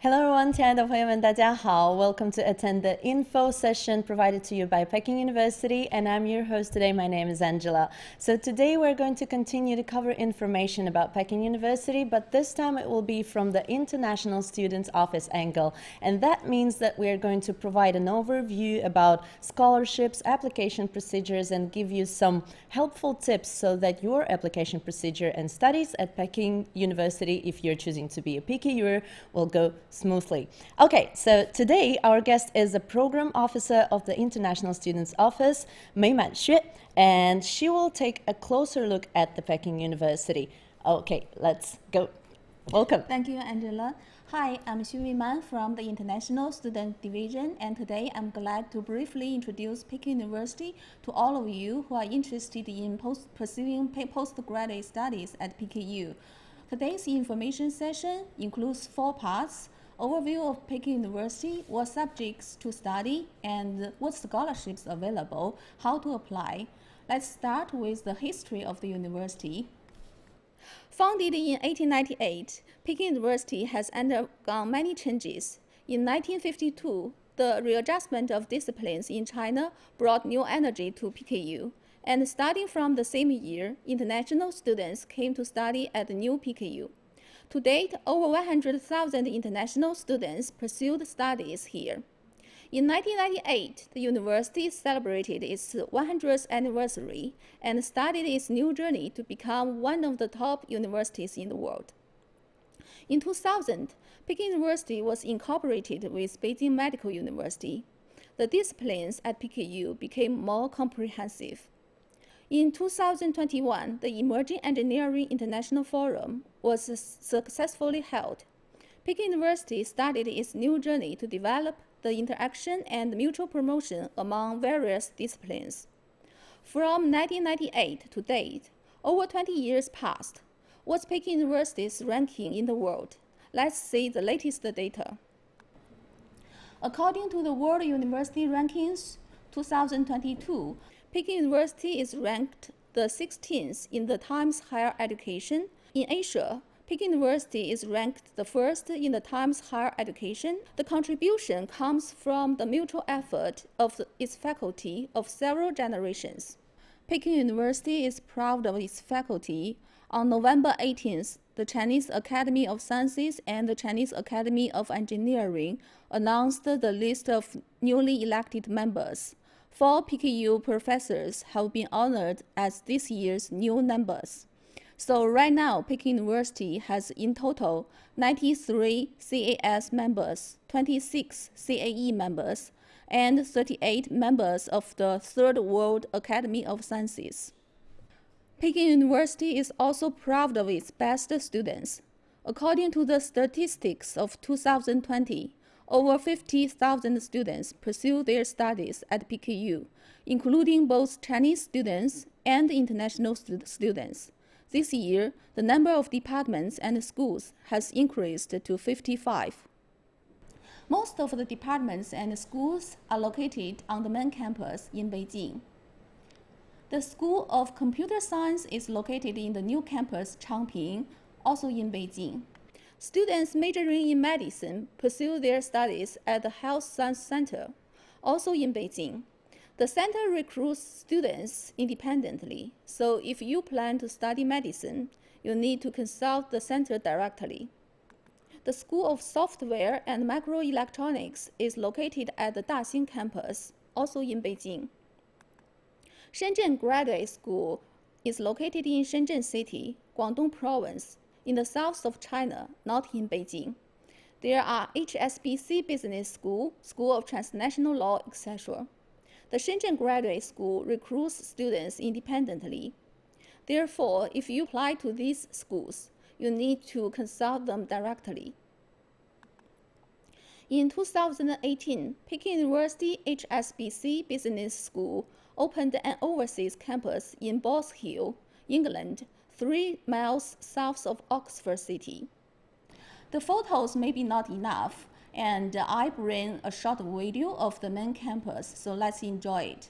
Hello everyone， 亲爱的朋友们，大家好。Welcome to attend the info session provided to you by Peking University, and I'm your host today. My name is Angela. So today we're going to continue to cover information about Peking University, but this time it will be from the International Students Office angle, and that means that we're going to provide an overview about scholarships, application procedures, and give you some helpful tips so that your application procedure and studies at Peking University, if you're choosing to be a PicK, will go smoothly. Okay, so today our guest is a program officer of the International Students Office, Mei Manxue, and she will take a closer look at the Peking University. Okay, let's go. Welcome. Thank you, Angela. Hi, I'm Xu Man from the International Student Division, and today I'm glad to briefly introduce Peking University to all of you who are interested in pursuing postgraduate studies at PKU. Today's information session includes 4 parts: overview of Peking University, what subjects to study, and what scholarships available, how to apply. Let's start with the history of the university. Founded in 1898, Peking University has undergone many changes. In 1952, the readjustment of disciplines in China brought new energy to PKU. And starting from the same year, international students came to study at the new PKU. To date, over 100,000 international students pursued studies here. In 1998, the university celebrated its 100th anniversary and started its new journey to become one of the top universities in the world. In 2000, Peking University was incorporated with Beijing Medical University. The disciplines at PKU became more comprehensive. In 2021, the Emerging Engineering International Forum was successfully held. Peking University started its new journey to develop the interaction and mutual promotion among various disciplines. From 1998 to date, over 20 years passed. What's Peking University's ranking in the world? Let's see the latest data. According to the World University Rankings 2022, Peking University is ranked the 16th in the Times Higher Education. In Asia, Peking University is ranked the first in the Times Higher Education. The contribution comes from the mutual effort of its faculty of several generations. Peking University is proud of its faculty. On November 18th, the Chinese Academy of Sciences and the Chinese Academy of Engineering announced the list of newly elected members. 4 PKU professors have been honored as this year's new members. So right now, Peking University has in total 93 CAS members, 26 CAE members, and 38 members of the Third World Academy of Sciences. Peking University is also proud of its best students. According to the statistics of 2020, over 50,000 students pursue their studies at PKU, including both Chinese students and international students. This year, the number of departments and schools has increased to 55. Most of the departments and schools are located on the main campus in Beijing. The School of Computer Science is located in the new campus Changping, also in Beijing. Students majoring in medicine pursue their studies at the Health Science Center, also in Beijing. The center recruits students independently, so if you plan to study medicine, you need to consult the center directly. The School of Software and Microelectronics is located at the Daxing campus, also in Beijing. Shenzhen Graduate School is located in Shenzhen City, Guangdong Province, in the south of China, not in Beijing. There are HSBC Business School, School of Transnational Law, etc. The Shenzhen Graduate School recruits students independently. Therefore, if you apply to these schools, you need to consult them directly. In 2018, Peking University HSBC Business School opened an overseas campus in Boss Hill, England, 3 miles south of Oxford City. The photos may be not enough, and I bring a short video of the main campus, so let's enjoy it.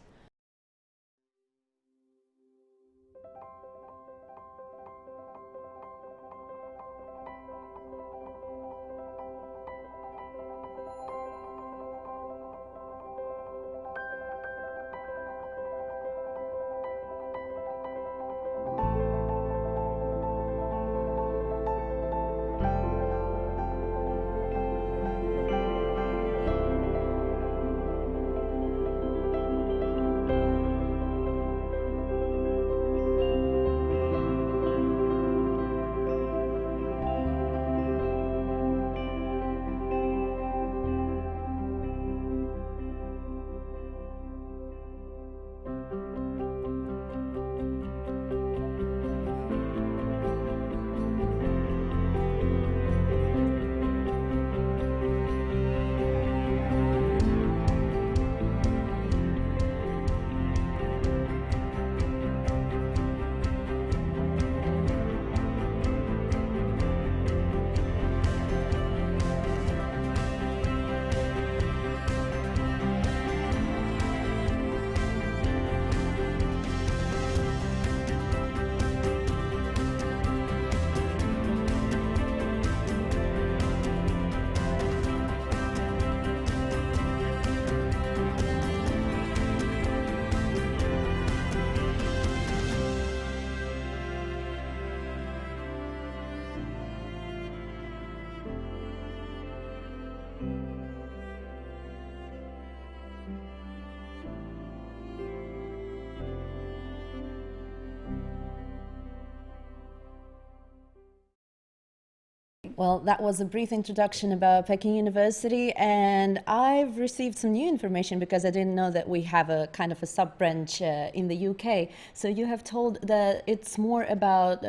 Well, that was a brief introduction about Peking University, and I've received some new information because I didn't know that we have a kind of a sub-branch in the UK. So you have told that it's more about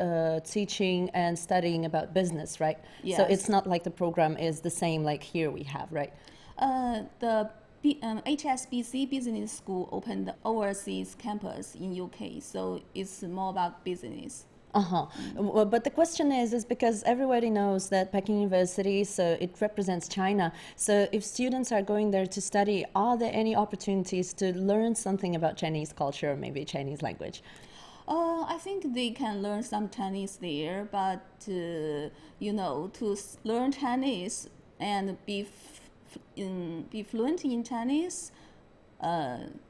teaching and studying about business, right? Yes. So it's not like the program is the same like here we have, right? The HSBC Business School opened the overseas campus in UK, so it's more about business. Well, but the question is because everybody knows that Peking University, so it represents China. So if students are going there to study, are there any opportunities to learn something about Chinese culture or maybe Chinese language? I think they can learn some Chinese there, but to learn Chinese and be fluent in Chinese,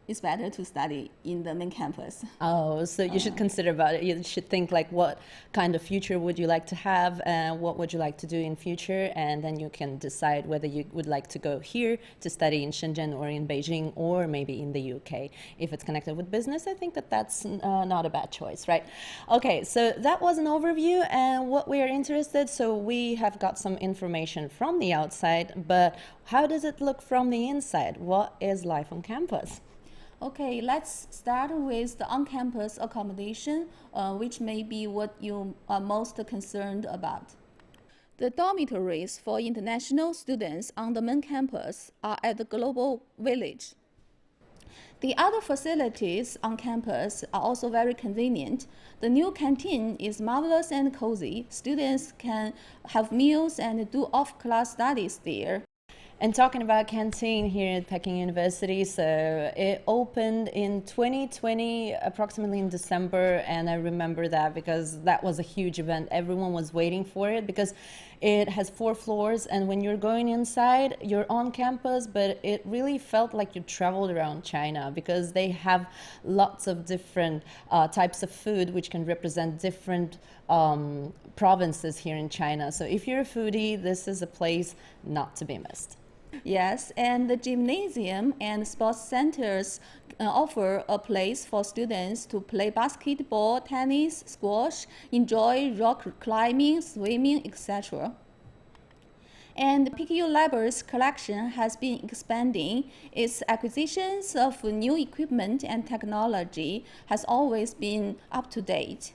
it's better to study in the main campus. Oh, so you should consider about it. You should think like what kind of future would you like to have and what would you like to do in future, and then you can decide whether you would like to go here to study in Shenzhen or in Beijing or maybe in the UK. If it's connected with business, I think that that's not a bad choice, right? Okay, so that was an overview and what we are interested. So we have got some information from the outside, but how does it look from the inside? What is life on campus? Okay, let's start with the on-campus accommodation, which may be what you are most concerned about. The dormitories for international students on the main campus are at the Global Village. The other facilities on campus are also very convenient. The new canteen is marvelous and cozy. Students can have meals and do off-class studies there. And talking about canteen here at Peking University, so it opened in 2020, approximately in December, and I remember that because that was a huge event. Everyone was waiting for it because it has 4 floors, and when you're going inside, you're on campus, but it really felt like you traveled around China because they have lots of different types of food which can represent different provinces here in China. So if you're a foodie, this is a place not to be missed. Yes, and the gymnasium and sports centers offer a place for students to play basketball, tennis, squash, enjoy rock climbing, swimming, etc. And PicK Library's collection has been expanding. Its acquisitions of new equipment and technology has always been up to date.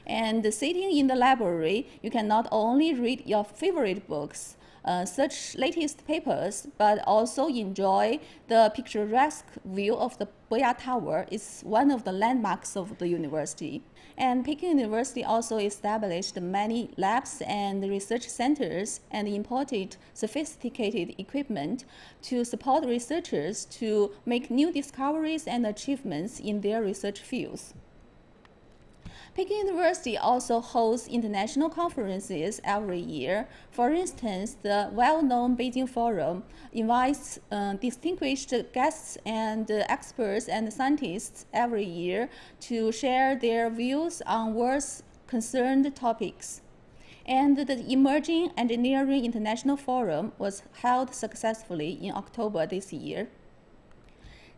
And sitting in the library, you can not only read your favorite books, search latest papers, but also enjoy the picturesque view of the Boya Tower. It's one of the landmarks of the university. And Peking University also established many labs and research centers and imported sophisticated equipment to support researchers to make new discoveries and achievements in their research fields. Peking University also hosts international conferences every year. For instance, the well-known Beijing Forum invites distinguished guests and experts and scientists every year to share their views on world's concerned topics. And the Emerging Engineering International Forum was held successfully in October this year.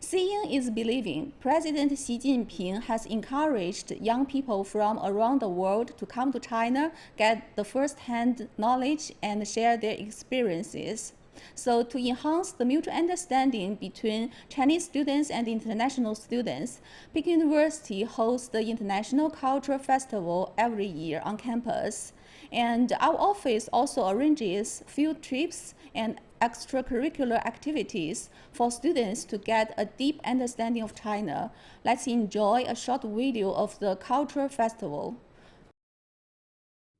Seeing is believing. President Xi Jinping has encouraged young people from around the world to come to China, get the first-hand knowledge, and share their experiences. So to enhance the mutual understanding between Chinese students and international students, Peking University hosts the International Cultural Festival every year on campus. And our office also arranges field trips and extracurricular activities for students to get a deep understanding of China. Let's enjoy a short video of the cultural festival.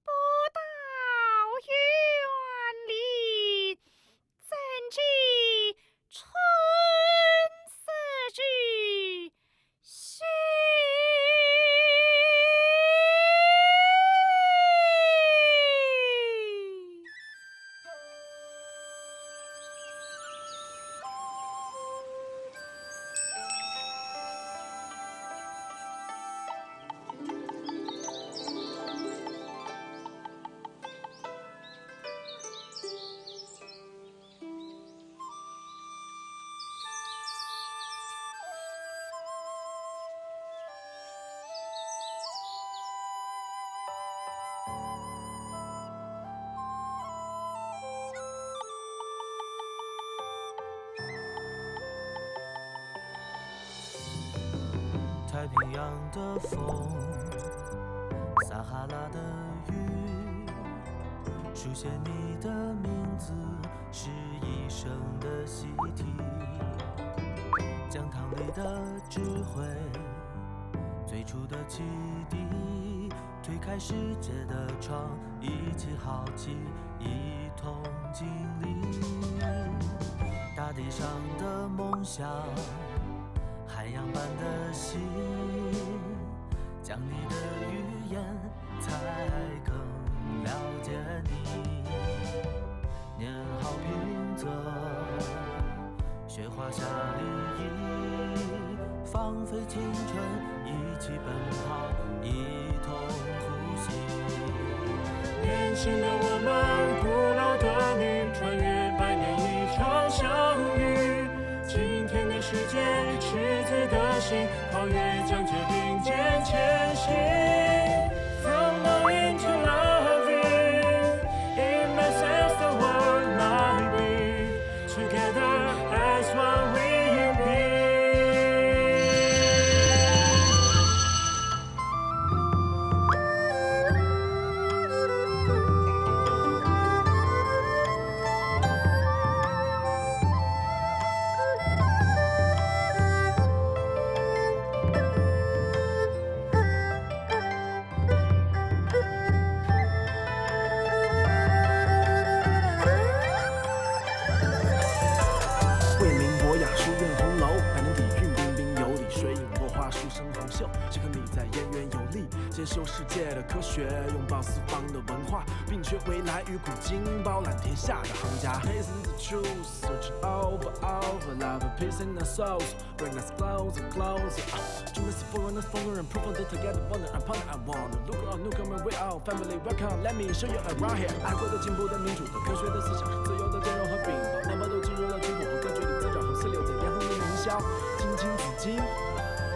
不到园里，怎知春色居心。平洋的风，撒哈拉的雨，书写你的名字是一生的习题。讲堂里的智慧，最初的启迪，推开世界的窗，一起好奇，一同经历。大地上的梦想，海洋般的心，讲你的语言，才更了解你。念好平仄，学华夏礼仪，放飞青春，一起奔跑，一同呼吸。年轻的我们，古老的你，穿越百年一场相遇。今天的世界，赤子的心，跨越疆界并肩前行。From knowing to loving, immerse the world might be. Together as one we be. 为民博雅，书院红楼，百年底蕴彬彬有礼，水影落花，书生红袖，只可你在源远有力，接受世界的科学，拥抱四方的文化，并学未来与古今，包揽天下的行家。Hasten the truth, search over, love and peace in our souls, bring us closer, closer. 祝你是风人的风人 proof of the together, wonder upon it, I wanna look on, look on, we all family, welcome, let me show you around here. 爱国的、进步的、民主的、科学的思想，自由的、兼容和平等，那么都进入了军火和歌剧里增长和四六在炎红的名校，青青子衿，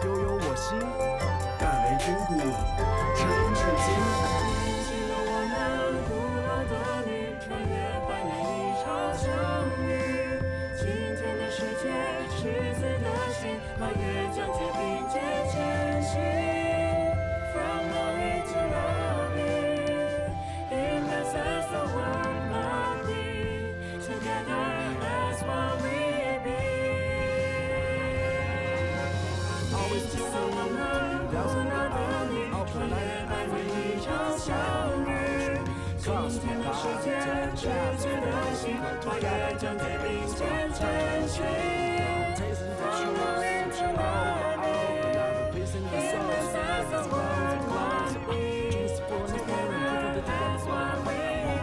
悠悠我心，敢为军鼓，诚至今。年轻的我们，古老的你，穿越百年一场相遇。今天的世界，赤子的心，跨越疆界并肩前行。From knowing to loving, immense as the world might be. Together as one we be. Always to see you, thousand of you, open like百年一场相遇。今天的世界，赤子的心，跨越疆界并肩前行。Tasting the truth, love, peace in the soul, as the world might be. 祝你是风人的风人 proof of the together, one we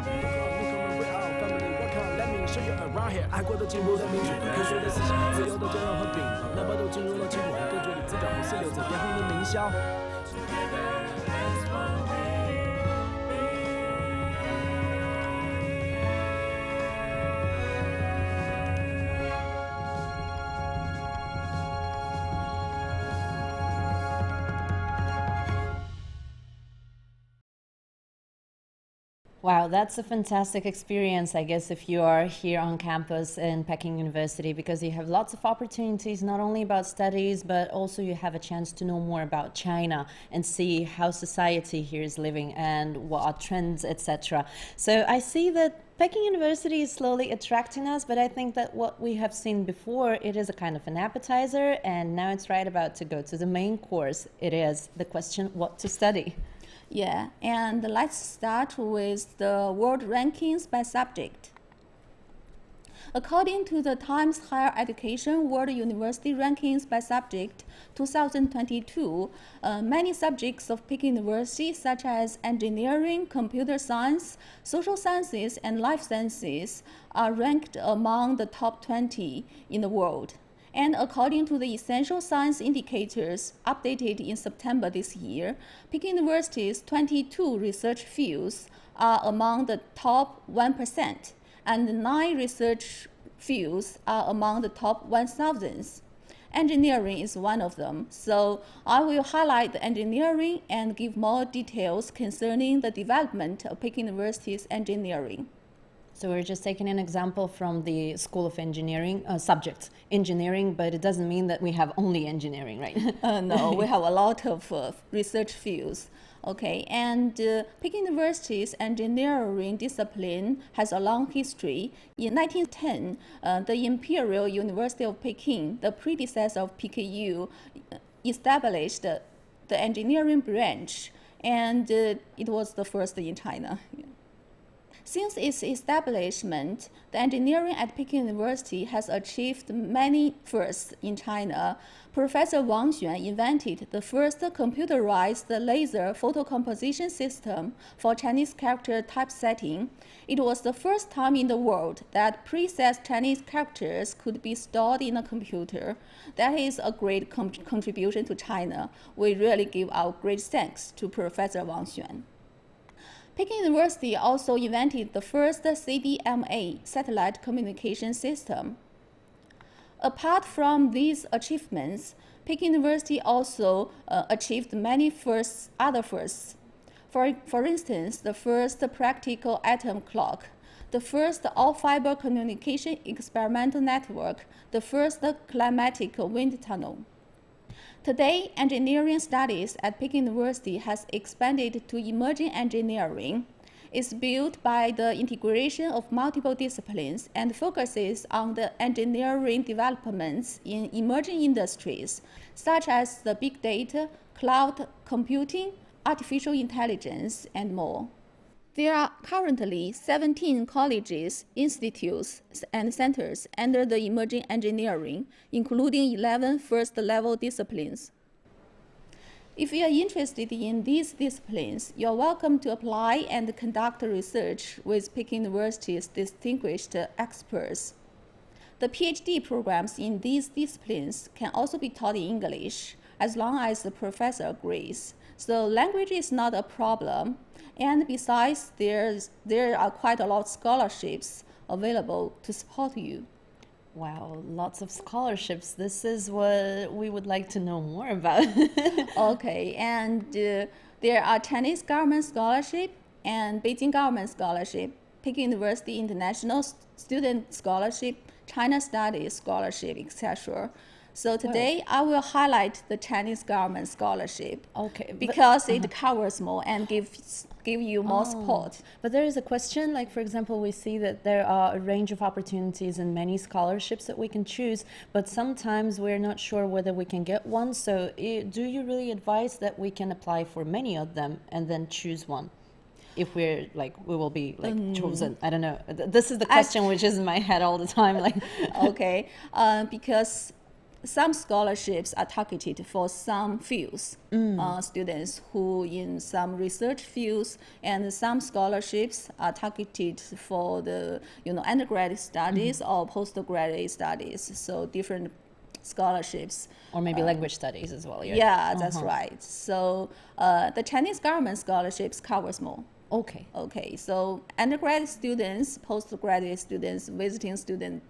be. Look on, we all family, welcome, let me show you around here. 爱国的、进步的、民主的、科学的思想，自由的、兼容和平等，那么都进入了军火和歌剧里滋长和四六在炎红的名校。Together as one we be. Wow, that's a fantastic experience, I guess, if you are here on campus in Peking University, because you have lots of opportunities, not only about studies, but also you have a chance to know more about China and see how society here is living and what are trends, etc. So I see that Peking University is slowly attracting us, but I think that what we have seen before, it is a kind of an appetizer, and now it's right about to go to the main course. It is the question, what to study. Yeah, and let's start with the world rankings by subject. According to the Times Higher Education World University Rankings by Subject 2022, many subjects of Peking University, such as engineering, computer science, social sciences, and life sciences, are ranked among the top 20 in the world. And according to the Essential Science Indicators updated in September this year, Peking University's 22 research fields are among the top 1%, and 9 research fields are among the top 1,000. Engineering is one of them, so I will highlight the engineering and give more details concerning the development of Peking University's engineering. So we're just taking an example from the School of Engineering subject, engineering, but it doesn't mean that we have only engineering, right? No, we have a lot of research fields. Okay, and Peking University's engineering discipline has a long history. In 1910, the Imperial University of Peking, the predecessor of PKU, established the engineering branch, and it was the first in China. Since its establishment, the engineering at Peking University has achieved many firsts in China. Professor Wang Xuan invented the first computerized laser photocomposition system for Chinese character typesetting. It was the first time in the world that preset Chinese characters could be stored in a computer. That is a great contribution to China. We really give our great thanks to Professor Wang Xuan. Peking University also invented the first CDMA satellite communication system. Apart from these achievements, Peking University also achieved many other firsts. For instance, the first practical atom clock, the first all-fiber communication experimental network, the first climatic wind tunnel. Today, engineering studies at Peking University has expanded to emerging engineering. It's built by the integration of multiple disciplines and focuses on the engineering developments in emerging industries, such as the big data, cloud computing, artificial intelligence, and more. There are currently 17 colleges, institutes, and centers under the emerging engineering, including 11 first-level disciplines. If you are interested in these disciplines, you are welcome to apply and conduct research with Peking University's distinguished experts. The PhD programs in these disciplines can also be taught in English, as long as the professor agrees. So language is not a problem. And besides, there are quite a lot of scholarships available to support you. Wow, lots of scholarships. This is what we would like to know more about. Okay, and there are Chinese government scholarship and Beijing government scholarship, Peking University International Student Scholarship, China Studies Scholarship, etc. So today I will highlight the Chinese government scholarship. Okay, because it covers more and give you more support. But there is a question, like for example, we see that there are a range of opportunities and many scholarships that we can choose, but sometimes we're not sure whether we can get one. So do you really advise that we can apply for many of them and then choose one? If we will be chosen. I don't know. This is the question which is in my head all the time. Okay, because some scholarships are targeted for some fields, students who in some research fields, and some scholarships are targeted for the undergraduate studies or postgraduate studies. So different scholarships. Or maybe language studies as well. Yeah, that's right. So the Chinese government scholarships covers more. Okay. Okay, so undergraduate students, postgraduate students, visiting students,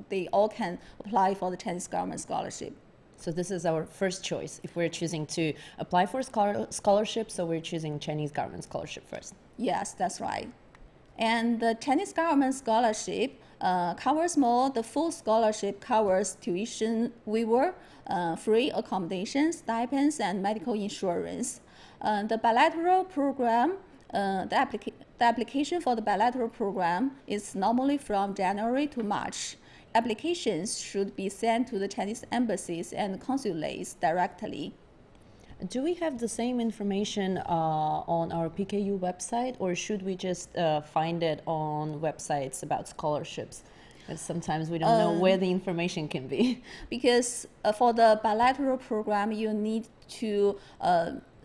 they all can apply for the Chinese government scholarship. So this is our first choice. If we're choosing to apply for scholarship, so we're choosing Chinese government scholarship first. Yes, that's right. And the Chinese government scholarship covers more. The full scholarship covers tuition waiver, free accommodation, stipends, and medical insurance. The bilateral program, the application for the bilateral program is normally from January to March. Applications should be sent to the Chinese embassies and consulates directly. Do we have the same information on our PKU website, or should we just find it on websites about scholarships? Because sometimes we don't know where the information can be. Because for the bilateral program, you need to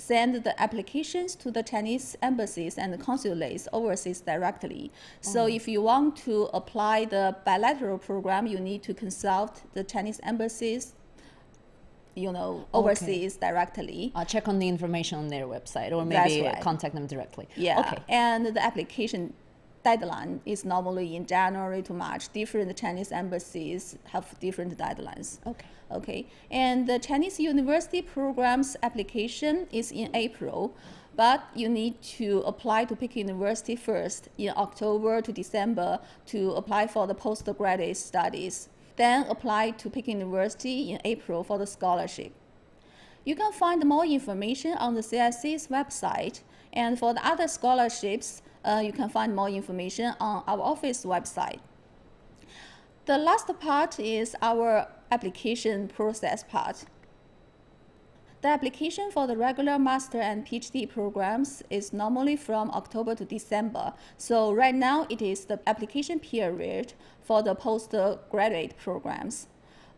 send the applications to the Chinese embassies and consulates overseas directly. So if you want to apply the bilateral program, you need to consult the Chinese embassies, overseas directly. Check on the information on their website, or maybe right. contact them directly. Yeah, okay. and the application deadline is normally in January to March. Different Chinese embassies have different deadlines. Okay. And the Chinese university programs application is in April, but you need to apply to PicK University first in October to December to apply for the postgraduate studies. Then apply to PicK University in April for the scholarship. You can find more information on the CSC's website, and for the other scholarships, you can find more information on our office website. The last part is our application process part. The application for the regular master and PhD programs is normally from October to December. So right now it is the application period for the postgraduate programs.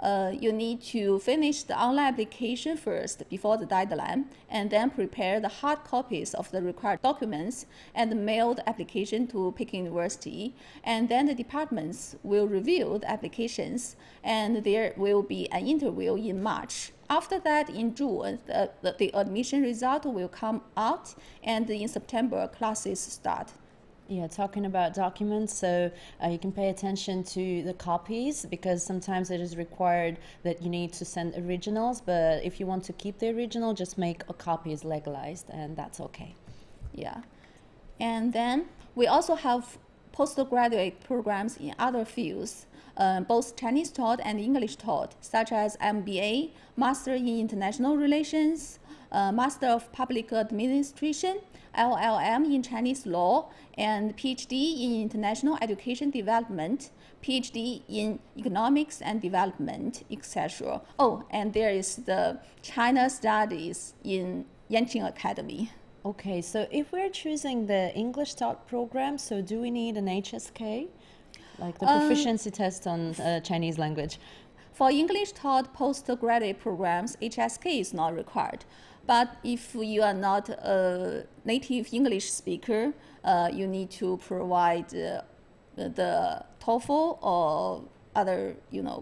You need to finish the online application first before the deadline, and then prepare the hard copies of the required documents and mail the application to PicK University. And then the departments will review the applications, and there will be an interview in March. After that, in June, the admission result will come out, and in September, classes start. Yeah, talking about documents, so you can pay attention to the copies, because sometimes it is required that you need to send originals, but if you want to keep the original, just make a copy is legalized, and that's okay. Yeah. And then we also have postgraduate programs in other fields, both Chinese taught and English taught, such as MBA, Master in International Relations, Master of Public Administration, LLM in Chinese Law, and PhD in International Education Development, PhD in Economics and Development, etc. Oh, and there is the China Studies in Yanqing Academy. Okay, so if we're choosing the English taught program, so do we need an HSK? Like the proficiency test on Chinese language? For English taught postgraduate programs, HSK is not required. But if you are not a native English speaker, you need to provide the TOEFL or other,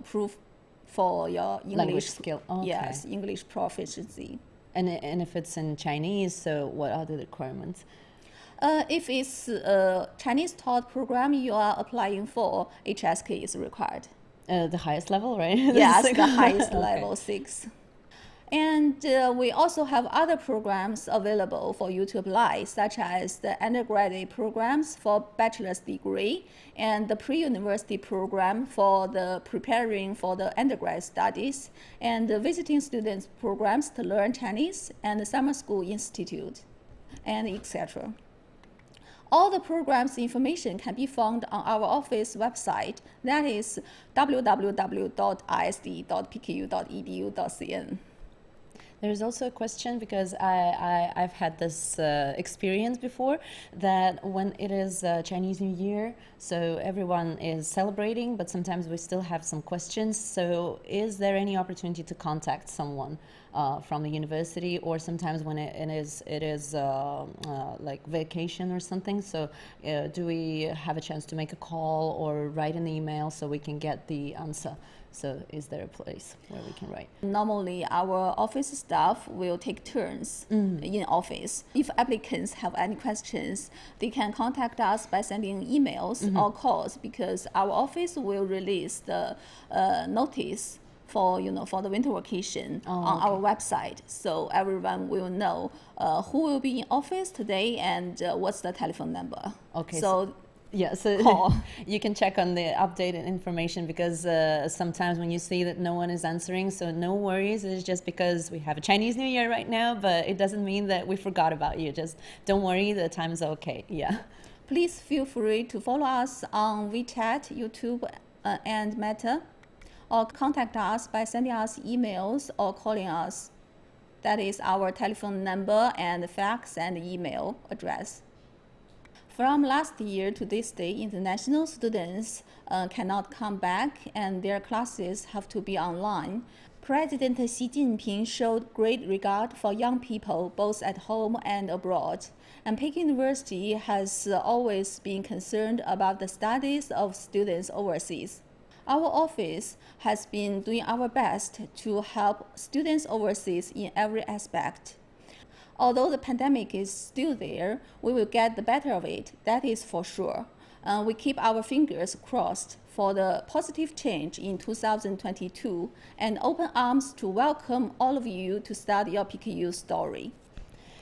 proof for your English language skill. Okay. Yes, English proficiency. And if it's in Chinese, so what are the requirements? If it's a Chinese taught program you are applying for, HSK is required. The highest level, right? Yes, the highest level, 6. And we also have other programs available for you to apply, such as the undergraduate programs for bachelor's degree and the pre-university program for the preparing for the undergrad studies, and the visiting students programs to learn Chinese, and the summer school institute, and etc. All the programs information can be found on our office website, that is www.isd.pku.edu.cn. There's also a question, because I've had this experience before, that when it is Chinese New Year, so everyone is celebrating, but sometimes we still have some questions. So is there any opportunity to contact someone from the university, or sometimes when it is like vacation or something? So do we have a chance to make a call or write an email so we can get the answer? So is there a place where we can write? Normally, our office staff will take turns in office. If applicants have any questions, they can contact us by sending emails or calls, because our office will release the notice for the winter vacation on our website, so everyone will know who will be in office today and what's the telephone number. Okay. So yeah, so you can check on the updated information, because sometimes when you see that no one is answering, so no worries, it's just because we have a Chinese New Year right now, but it doesn't mean that we forgot about you. Just don't worry, the time's okay. Yeah. Please feel free to follow us on WeChat, YouTube, and Meta, or contact us by sending us emails or calling us. That is our telephone number and fax and email address. From last year to this day, international students cannot come back, and their classes have to be online. President Xi Jinping showed great regard for young people both at home and abroad, and Peking University has always been concerned about the studies of students overseas. Our office has been doing our best to help students overseas in every aspect. Although the pandemic is still there, we will get the better of it, that is for sure. We keep our fingers crossed for the positive change in 2022 and open arms to welcome all of you to start your PicK story.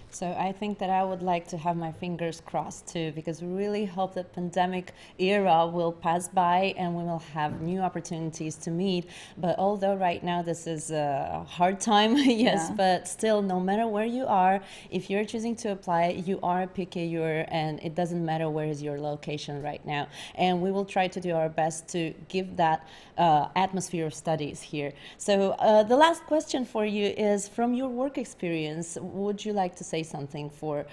So I think that I would like to have my fingers crossed too, because we really hope that pandemic era will pass by and we will have new opportunities to meet. But although right now this is a hard time, yes, but still, no matter where you are, if you're choosing to apply, you are a PicK and it doesn't matter where is your location right now. And we will try to do our best to give that atmosphere of studies here. So the last question for you is, from your work experience, would you like to say something for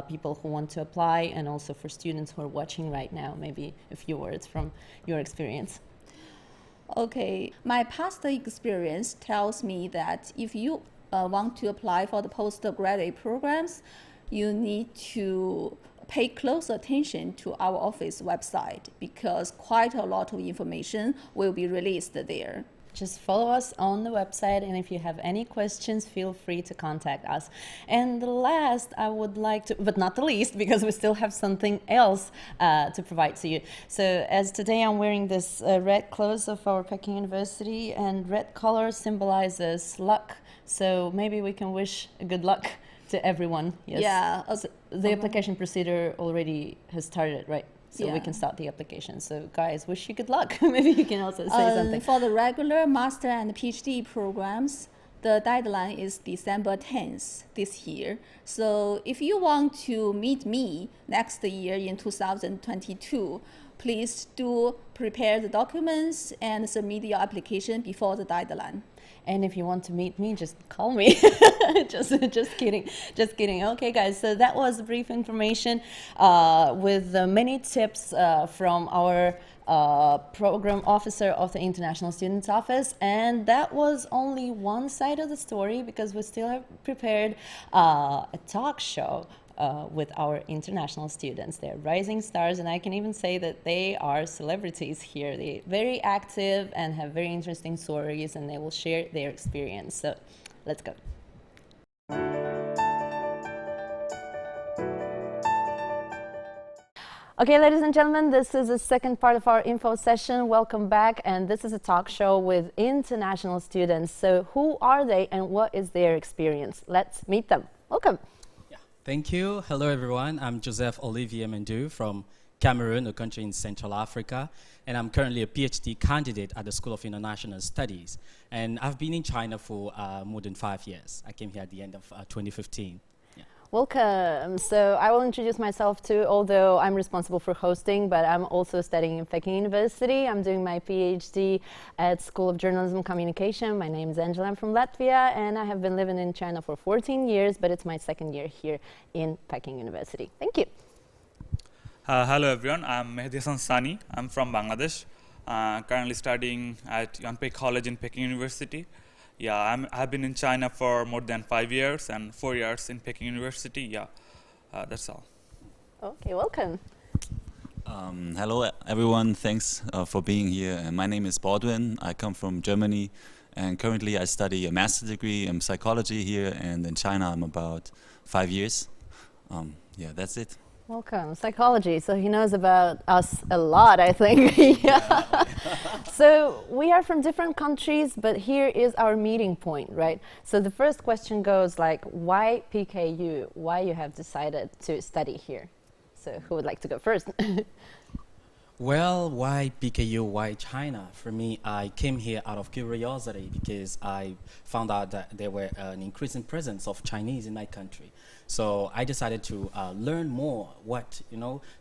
people who want to apply and also for students who are watching right now? Maybe a few words from your experience. Okay, my past experience tells me that if you want to apply for the postgraduate programs, you need to pay close attention to our office website because quite a lot of information will be released there. Just follow us on the website, and if you have any questions, feel free to contact us. And the last, I would like to, but not the least, because we still have something else to provide to you. So as today I'm wearing this red clothes of our Peking University, and red color symbolizes luck. So maybe we can wish good luck to everyone. Yes. Yeah. So the application procedure already has started, right? So we can start the application. So guys, wish you good luck. Maybe you can also say something. For the regular master and PhD programs, the deadline is December 10th this year. So if you want to meet me next year in 2022, please do prepare the documents and submit your application before the deadline. And if you want to meet me, just call me. just kidding. Okay, guys. So that was brief information with many tips from our program officer of the International Students Office. And that was only one side of the story, because we still have prepared a talk show with our international students. They're rising stars, and I can even say that they are celebrities here. They're very active and have very interesting stories, and they will share their experience. So let's go. Okay, ladies and gentlemen, this is the second part of our info session. Welcome back, and this is a talk show with international students. So who are they and what is their experience? Let's meet them. Welcome. Thank you. Hello, everyone. I'm Joseph Olivier Mendu from Cameroon, a country in Central Africa, and I'm currently a PhD candidate at the School of International Studies. And I've been in China for more than 5 years. I came here at the end of 2015. Welcome. So I will introduce myself too, although I'm responsible for hosting, but I'm also studying in Peking University. I'm doing my PhD at School of Journalism Communication. My name is Angela. I'm from Latvia, and I have been living in China for 14 years, but it's my second year here in Peking University. Thank you. Hello everyone, I'm Mehdi Hassan Sani. I'm from Bangladesh, currently studying at Yunpei College in Peking University. I've been in China for more than 5 years and 4 years in Peking University. That's all. Okay, welcome. Hello everyone, thanks for being here. My name is Baldwin. I come from Germany, and currently I study a master's degree in psychology here, and in China I'm about 5 years. That's it. Welcome. Psychology. So he knows about us a lot, I think. Yeah. So we are from different countries, but here is our meeting point, right? So the first question goes like, why PicK? Why you have decided to study here? So who would like to go first? Well, why PicK? Why China? For me, I came here out of curiosity because I found out that there were an increasing presence of Chinese in my country. So I decided to learn more,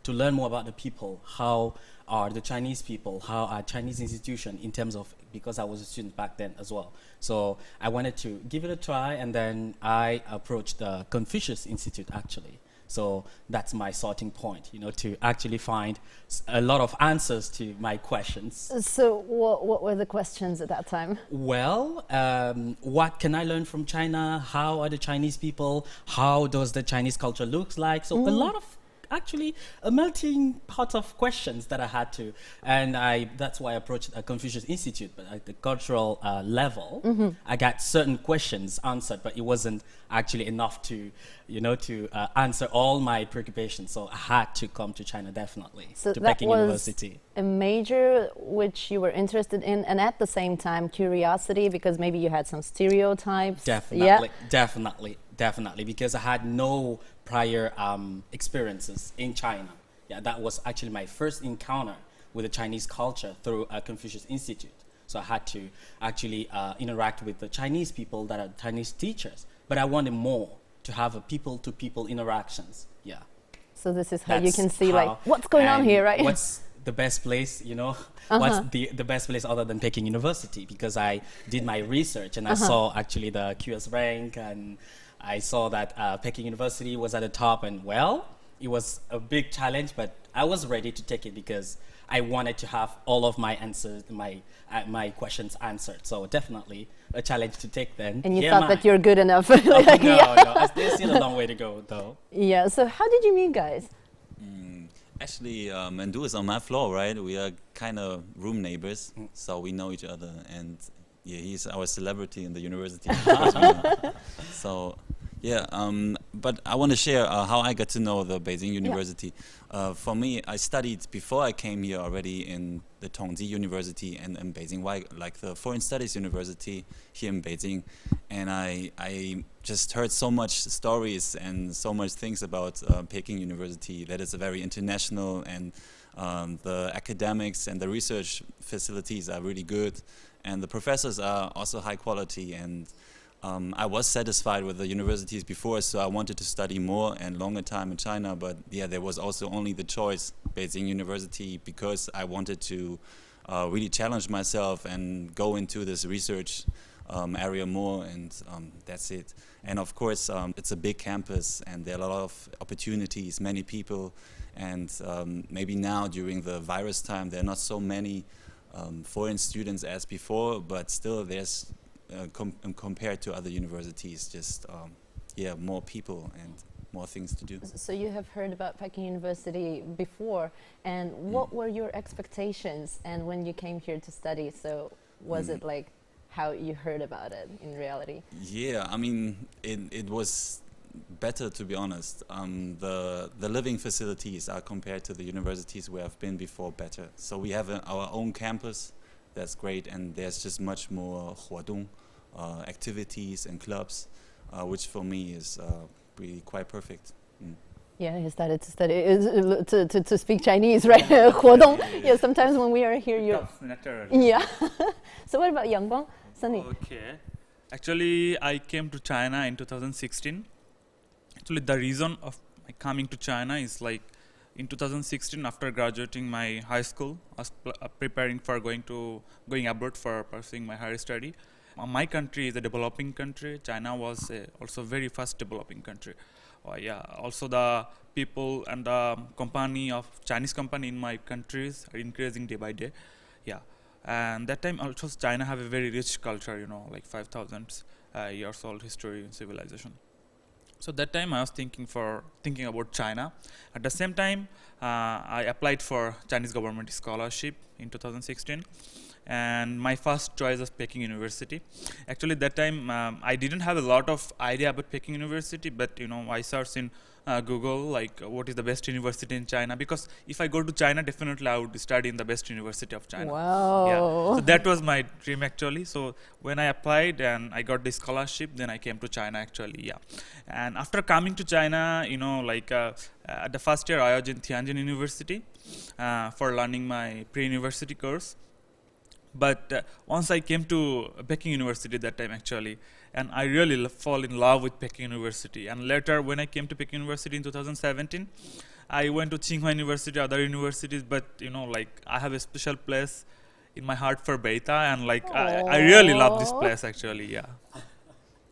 to learn more about the people. How are the Chinese people? How are Chinese institutions in terms of, because I was a student back then as well. So I wanted to give it a try, and then I approached the Confucius Institute actually. So that's my starting point, to actually find a lot of answers to my questions. So what were the questions at that time? Well, what can I learn from China? How are the Chinese people? How does the Chinese culture look like? So a lot of actually a melting pot of questions that I had to, and that's why I approached a Confucius Institute. But at the cultural level, I got certain questions answered, but it wasn't actually enough to, to answer all my preoccupations. So I had to come to China, definitely, So to that Peking was University. a major which you were interested in, and at the same time curiosity, because maybe you had some stereotypes. Definitely, because I had no prior experiences in China. Yeah, that was actually my first encounter with the Chinese culture through a Confucius Institute. So I had to actually interact with the Chinese people that are Chinese teachers. But I wanted more, to have a people-to-people interactions. Yeah. So this is how you That's can see, how- like, what's going on and here, right? What's the best place, what's the best place other than Peking University? Because I did my research and I saw actually the QS rank, and I saw that Peking University was at the top, and well, it was a big challenge, but I was ready to take it because I wanted to have all of my answers, my questions answered. So definitely a challenge to take then. And you Here thought am that I. you're good enough. Oh, Like, no, yeah. no, there's still a long way to go though. Yeah, so how did you meet, guys? Actually, Mandu is on my floor, right? We are kind of room neighbors, so we know each other, and yeah, he's our celebrity in the university. So, yeah, but I want to share how I got to know the Beijing University. For me, I studied before I came here already in the Tongji University and in Beijing, like the Foreign Studies University here in Beijing, and I just heard so much stories and so much things about Peking University, that it's a very international, and the academics and the research facilities are really good, and the professors are also high quality, and I was satisfied with the universities before, so I wanted to study more and longer time in China, but yeah, there was also only the choice, Beijing University, because I wanted to really challenge myself and go into this research area more, and that's it. And of course, it's a big campus, and there are a lot of opportunities, many people, and maybe now during the virus time, there are not so many foreign students as before, but still there's compared to other universities, just more people and more things to do. So you have heard about Peking University before, and what were your expectations? And when you came here to study, so was it like how you heard about it in reality? Yeah, I mean, it was better, to be honest. The living facilities are, compared to the universities where I've been before, better. So we have our own campus. That's great, and there's just much more 活动, activities and clubs, which for me is really quite perfect. Yeah, he started to study to speak Chinese, right? 活动. Yeah, sometimes when we are here, you're. Yeah. So what about Yangbang, Sunny? Okay. Actually, I came to China in 2016. Actually, the reason of my coming to China is like in 2016, after graduating my high school, I was preparing for going abroad for pursuing my higher study. My country is a developing country. China was also very fast developing country. Also the people and the Chinese company in my countries are increasing day by day. Yeah, and that time also China have a very rich culture, like 5,000 years old history and civilization. So that time I was thinking about China. At the same time, I applied for Chinese government scholarship in 2016, and my first choice was Peking University. Actually, that time I didn't have a lot of idea about Peking University, but I searched in Google like what is the best university in China, because if I go to China, definitely I would study in the best university of China. Wow. Yeah. So that was my dream actually. So when I applied and I got the scholarship, then I came to China actually. Yeah. And after coming to China, at the first year I was in Tianjin University for learning my pre-university course. But once I came to Peking University that time actually, and I really fall in love with Peking University. And later when I came to Peking University in 2017, I went to Tsinghua University, other universities, but I have a special place in my heart for Beta, and I really love this place actually, yeah.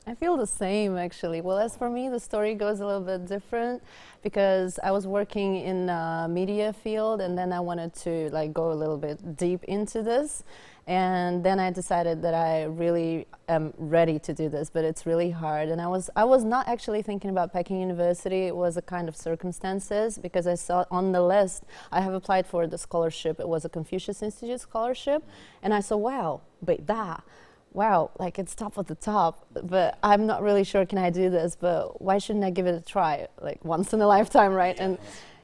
I feel the same actually. Well, as for me, the story goes a little bit different because I was working in media field, and then I wanted to go a little bit deep into this. And then I decided that I really am ready to do this, but it's really hard. And I was not actually thinking about Peking University. It was a kind of circumstances, because I saw on the list, I have applied for the scholarship. It was a Confucius Institute scholarship. And I saw, wow, wow, like it's top of the top, but I'm not really sure, can I do this? But why shouldn't I give it a try? Like once in a lifetime, right? And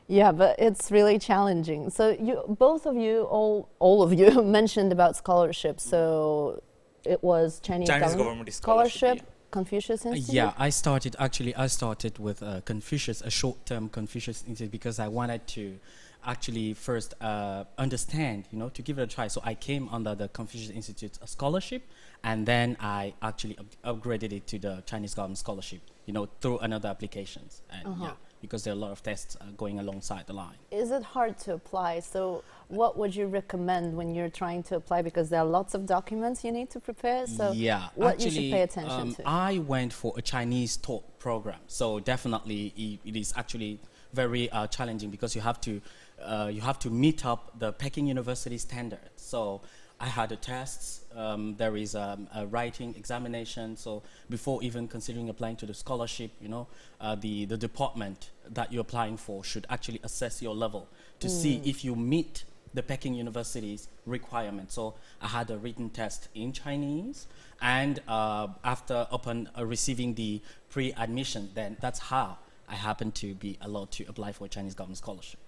yeah, but it's really challenging. So both of you, all of you mentioned about scholarships. So it was Chinese government scholarship, Confucius Institute? Yeah, I started with Confucius, a short-term Confucius Institute, because I wanted to actually first understand, to give it a try. So I came under the Confucius Institute scholarship, and then I actually upgraded it to the Chinese government scholarship, through another applications. And yeah, because there are a lot of tests going alongside the line. Is it hard to apply? So what would you recommend when you're trying to apply? Because there are lots of documents you need to prepare. So yeah, what you should pay attention to? I went for a Chinese taught program. So definitely it is actually very challenging, because you have to meet up the Peking University standards. So I had the tests. There is a writing examination. So before even considering applying to the scholarship, the department that you're applying for should actually assess your level to see if you meet the Peking University's requirements. So I had a written test in Chinese, and upon receiving the pre-admission, then that's how I happened to be allowed to apply for a Chinese government scholarship.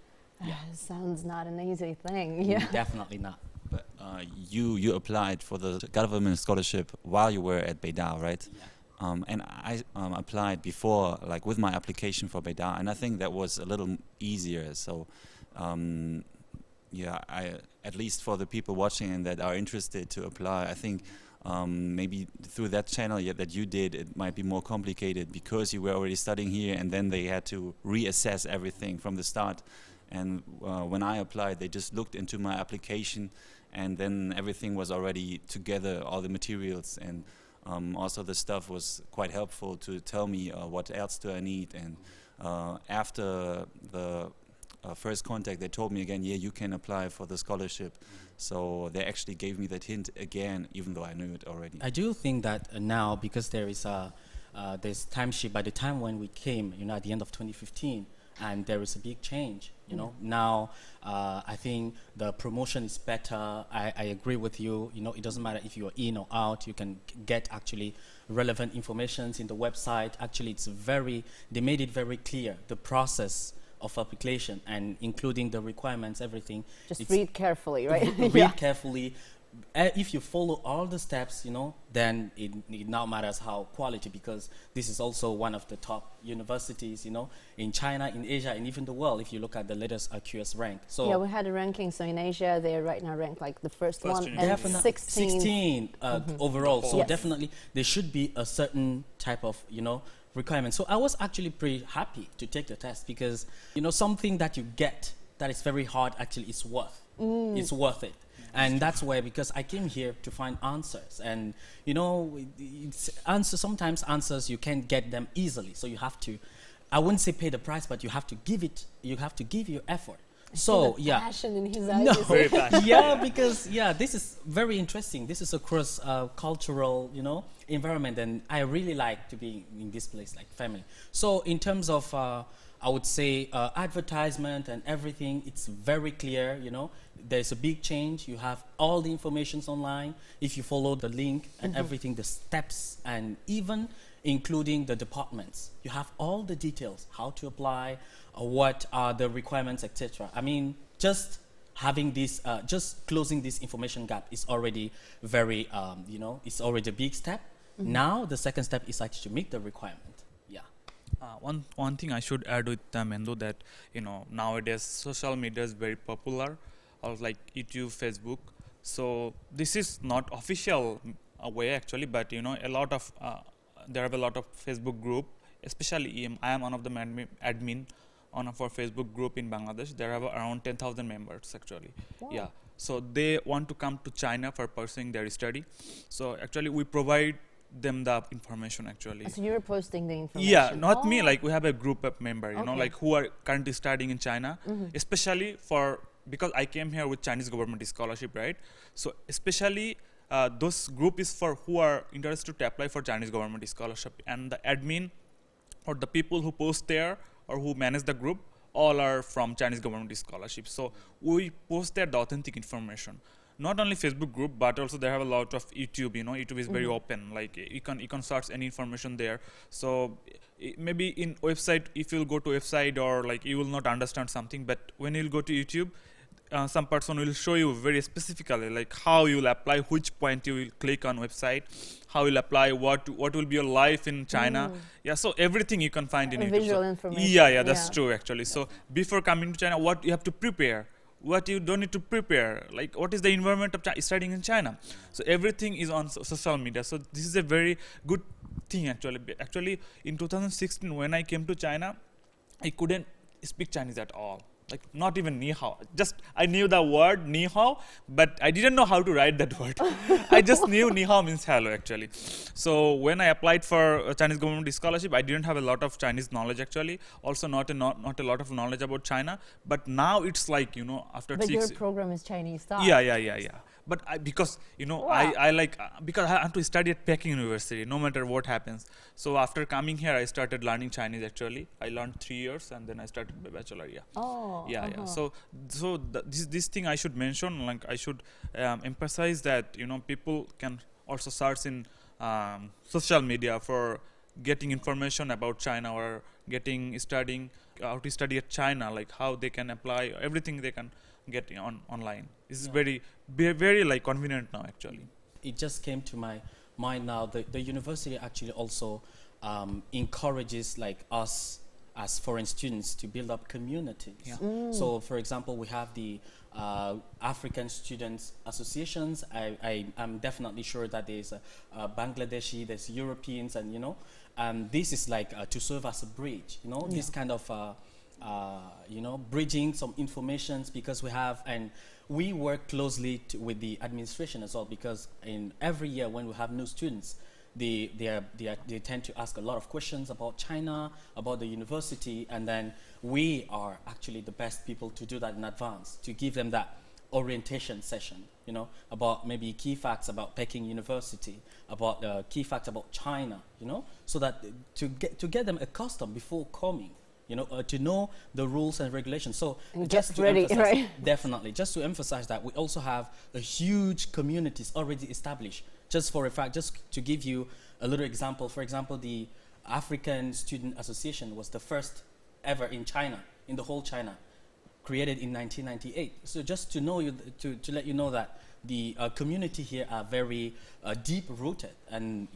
Yeah. Sounds not an easy thing. Yeah. Definitely not. But you applied for the government scholarship while you were at Beidao, right? Yeah. And I applied before, like with my application for Beidao, and I think that was a little easier. So, yeah, at least for the people watching and that are interested to apply, I think maybe through that channel that you did, it might be more complicated because you were already studying here, and then they had to reassess everything from the start. And when I applied, they just looked into my application, and then everything was already together, all the materials, and also the stuff was quite helpful to tell me what else do I need. And after the first contact, they told me again, yeah, you can apply for the scholarship. So they actually gave me that hint again, even though I knew it already. I do think that now, because there is this time shift, by the time when we came, at the end of 2015, and there is a big change, Now, I think the promotion is better. I agree with you. It doesn't matter if you're in or out. You can get actually relevant information in the website. Actually, they made it very clear, the process of application, and including the requirements, everything. Just read carefully, right? Read carefully. If you follow all the steps, then it now matters how quality, because this is also one of the top universities, in China, in Asia, and even the world, if you look at the latest QS rank. So yeah, we had a ranking. So in Asia, they're right now ranked like the first one and 16 overall. So yes. Definitely there should be a certain type of, requirement. So I was actually pretty happy to take the test, because, something that you get that is very hard actually is it's worth it. And that's why, because I came here to find answers, and sometimes answers you can't get them easily. So you have to, I wouldn't say pay the price, but you have to give your effort. So yeah, passion in his eyes. no, Very passionate. yeah, because this is very interesting. This is a cross cultural, environment, and I really like to be in this place, like family. So in terms of I would say advertisement and everything, it's very clear, There's a big change. You have all the informations online. If you follow the link and everything, the steps, and even including the departments, you have all the details, how to apply, what are the requirements, etc. I mean, just having this, just closing this information gap is already very, it's already a big step. Now, the second step is actually to meet the requirement. One thing I should add with Mendo, that nowadays social media is very popular, like YouTube, Facebook. So this is not official way actually, but a lot of there are a lot of Facebook group, especially I am one of the admin on our Facebook group in Bangladesh. There are around 10,000 members actually. Wow. Yeah. So they want to come to China for pursuing their study. So actually we provide them the information actually. So you're posting the information? Yeah, not me. Like we have a group of member, like who are currently studying in China, especially for because I came here with Chinese government scholarship, right? So especially those group is for who are interested to apply for Chinese government scholarship, and the admin or the people who post there or who manage the group all are from Chinese government scholarship. So we post there the authentic information. Not only Facebook group, but also they have a lot of YouTube. YouTube is very open. Like you can search any information there. So maybe in website, if you'll go to website or like you will not understand something, but when you'll go to YouTube, some person will show you very specifically like how you will apply, which point you will click on website, how you will apply, what will be your life in China. Yeah, so everything you can find in YouTube. Visual So information. yeah, that's true actually. So before coming to China, what you have to prepare, what you don't need to prepare, like what is the environment of studying in China. So everything is on social media. So this is a very good thing actually. Actually, in 2016 when I came to China, I couldn't speak Chinese at all. Like not even ni hao. Just I knew the word ni hao, but I didn't know how to write that word. I just knew ni hao means hello actually. So when I applied for a Chinese government scholarship, I didn't have a lot of Chinese knowledge actually. Also not a lot of knowledge about China. But now it's like after But 6. your program is Chinese style. Yeah. But because Wow. I like because I have to study at Peking University no matter what happens. So after coming here, I started learning Chinese actually. I learned 3 years and then I started my bachelor. Yeah. Oh. Yeah. So this thing I should mention, like I should emphasize that people can also search in social media for getting information about China or studying how to study at China, like how they can apply everything they can get online. This is very like convenient now actually. It just came to my mind now. The university actually also encourages like us as foreign students to build up communities. Yeah. So for example, we have the African Students Associations. I'm definitely sure that there's Bangladeshi, there's Europeans, and this is like to serve as a bridge, this kind of bridging some informations, because we work closely with the administration as well, because in every year when we have new students, they tend to ask a lot of questions about China, about the university, and then we are actually the best people to do that in advance, to give them that orientation session, about maybe key facts about Peking University, about key facts about China, so that to get them accustomed before coming, to know the rules and regulations. So And just get to ready, emphasize, right? definitely, just to emphasize that we also have a huge communities already established. Just for a fact, just to give you a little example, for example, the African Student Association was the first ever in China, in the whole China, created in 1998. So just to know to let you know that the community here are very deep rooted, and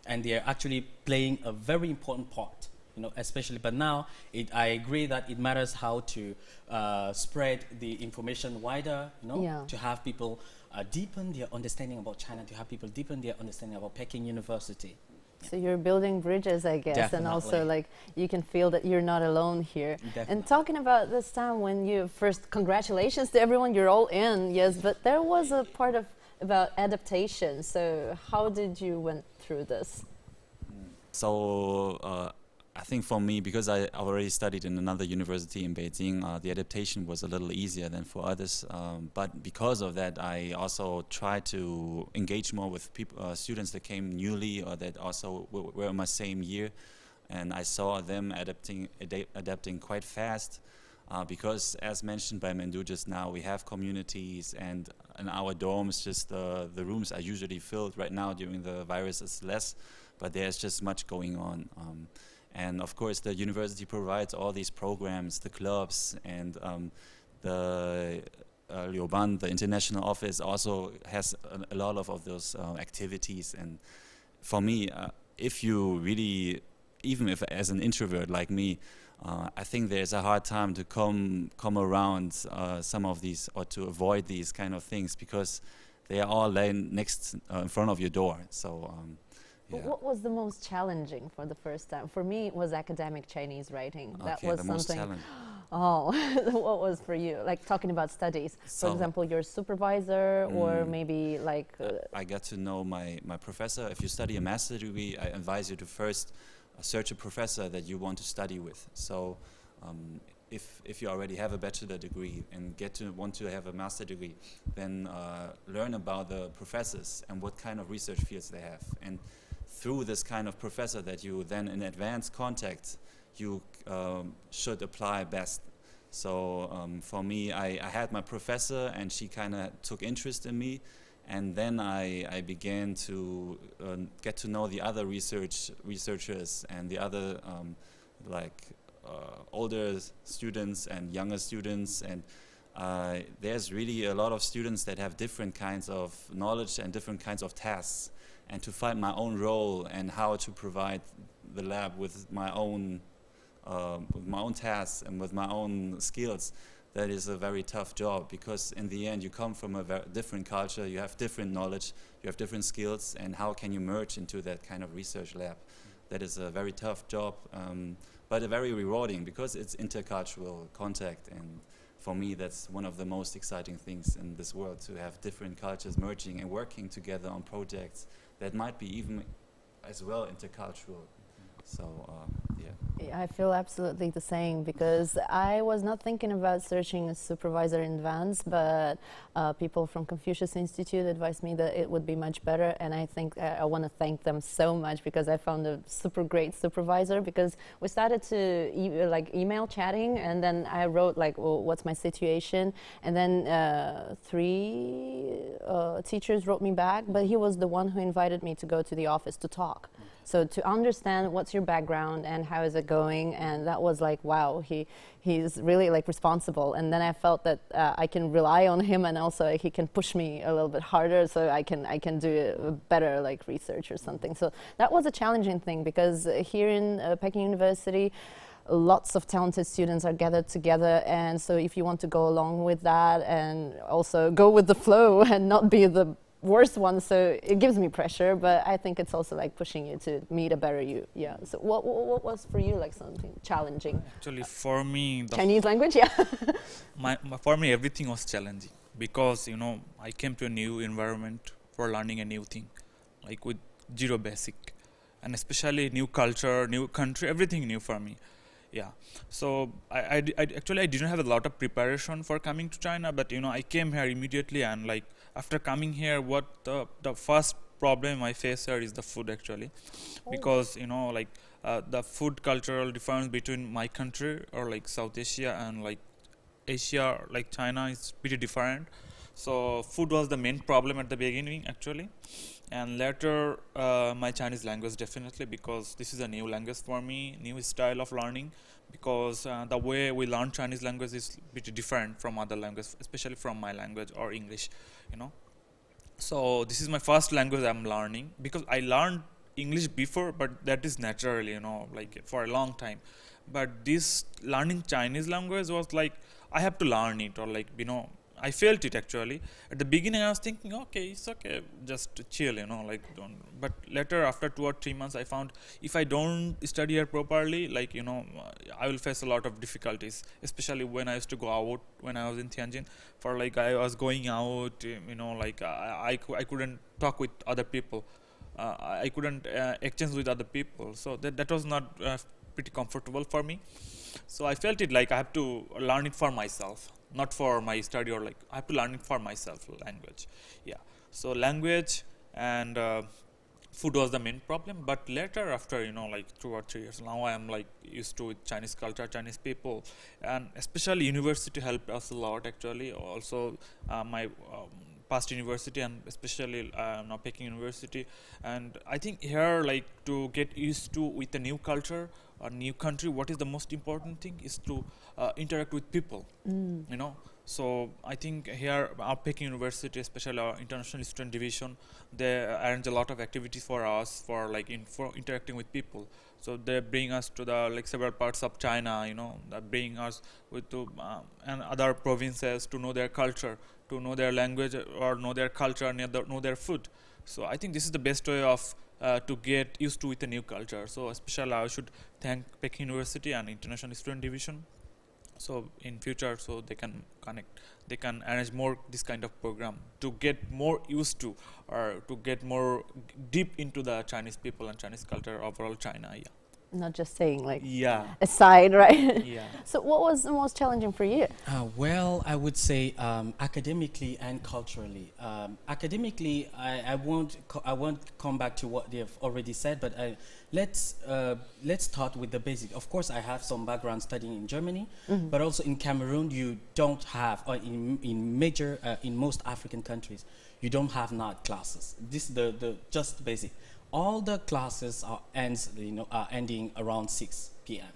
and they are actually playing a very important part. Especially, but now I agree that it matters how to spread the information wider, to have people deepen their understanding about China, to have people deepen their understanding about Peking University. So you're building bridges, I guess, Definitely. and also like you can feel that you're not alone here. Definitely. And talking about this time when you first, congratulations to everyone, you're all in, yes, but there was a part about adaptation. So how did you went through this? So I think for me, because I already studied in another university in Beijing, the adaptation was a little easier than for others. But because of that, I also tried to engage more with people, students that came newly or that also were in my same year. And I saw them adapting quite fast. Because as mentioned by Mendu just now, we have communities, and in our dorms, just the rooms are usually filled. Right now during the virus it's less, but there's just much going on. And of course, the university provides all these programs, the clubs, and the Liuban, the international office, also has a lot of those activities. And for me, if you really, even if as an introvert like me, I think there's a hard time to come around some of these, or to avoid these kind of things, because they are all laying next in front of your door. So. Yeah. What was the most challenging for the first time? For me, it was academic Chinese writing. That Okay, was the most something. challenging. Oh, what was for you? Like talking about studies. For example, your supervisor, or maybe like. I got to know my professor. If you study a master's degree, I advise you to first search a professor that you want to study with. So if you already have a bachelor degree and want to have a master degree, then learn about the professors and what kind of research fields they have. And through this kind of professor that you then in advanced contact, you should apply best. So for me, I had my professor, and she kind of took interest in me, and then I began to get to know the other researchers and the other older students and younger students, and there's really a lot of students that have different kinds of knowledge and different kinds of tasks, and to find my own role and how to provide the lab with my own tasks and with my own skills, that is a very tough job, because in the end you come from a very different culture, you have different knowledge, you have different skills, and how can you merge into that kind of research lab? That is a very tough job, but a very rewarding, because it's intercultural contact, and for me that's one of the most exciting things in this world, to have different cultures merging and working together on projects that might be even as well intercultural. So yeah. I feel absolutely the same, because I was not thinking about searching a supervisor in advance, but people from Confucius Institute advised me that it would be much better, and I think I want to thank them so much, because I found a super great supervisor, because we started to email chatting, and then I wrote like, well, what's my situation, and then 3 teachers wrote me back, but he was the one who invited me to go to the office to talk. So to understand what's your background and how is it going, and that was like, wow, he's really like responsible. And then I felt that I can rely on him, and also he can push me a little bit harder, so I can do a better like research or something. So that was a challenging thing, because here in Peking University, lots of talented students are gathered together, and so if you want to go along with that and also go with the flow and not be the worst one, so it gives me pressure, but I think it's also like pushing you to meet a better you. Yeah. So what was for you like something challenging? Actually, for me, Chinese language, yeah. For me, everything was challenging, because I came to a new environment for learning a new thing, like with zero basic, and especially new culture, new country, everything new for me. Yeah. So I didn't have a lot of preparation for coming to China, but I came here immediately, and like after coming here, what the first problem I face here is the food, actually, because the food cultural difference between my country or like South Asia and like Asia, like China, is pretty different. So food was the main problem at the beginning, actually, and later my Chinese language, definitely, because this is a new language for me, new style of learning, because the way we learn Chinese language is pretty different from other languages, especially from my language or English, So this is my first language I'm learning, because I learned English before, but that is naturally, like for a long time. But this learning Chinese language was like, I have to learn it, or like, I felt it actually. At the beginning I was thinking, okay, it's okay, just chill, like don't. But later, after 2 or 3 months, I found if I don't study here properly, like, I will face a lot of difficulties, especially when I used to go out, when I was in Tianjin, for like I was going out, like I couldn't talk with other people. I couldn't exchange with other people. So that was not pretty comfortable for me. So I felt it like I have to learn it for myself, not for my study, or like I have to learn it for myself, language. Yeah. So language and food was the main problem, but later, after like 2 or 3 years, now I am like used to Chinese culture, Chinese people, and especially university helped us a lot, actually. Also my past university, and especially now Peking University, and I think here, like, to get used to with a new culture, a new country, what is the most important thing is to interact with people. So I think here our Peking University, especially our international student division, they arrange a lot of activities for us for interacting with people. So they bring us to the several parts of China, they bring us and other provinces to know their culture, to know their language, or know their culture, and know their food. So I think this is the best way of to get used to with a new culture. So especially I should thank Peking University and International Student Division. So in future, so they can arrange more this kind of program to get more used to, or to get more deep into the Chinese people and Chinese culture overall China. Yeah. not just saying like Yeah. aside, right? Yeah. So what was the most challenging for you? Well, I would say academically and culturally. Academically, I won't come back to what they've already said, but let's start with the basic. Of course, I have some background studying in Germany, but also in Cameroon, you don't have, or in most African countries, you don't have night classes. This is the just basic. All the classes are ending around 6 p.m.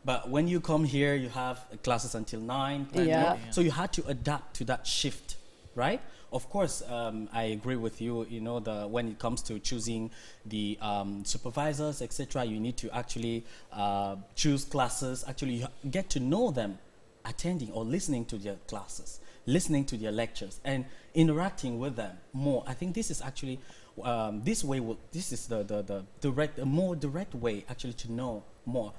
But when you come here, you have classes until 9, 10, Yeah. so you had to adapt to that shift, right? Of course, I agree with you. When it comes to choosing the supervisors, etc., you need to actually choose classes. Actually, you get to know them, attending or listening to their classes, listening to their lectures, and interacting with them more. I think this is actually this is the more direct way actually to know more.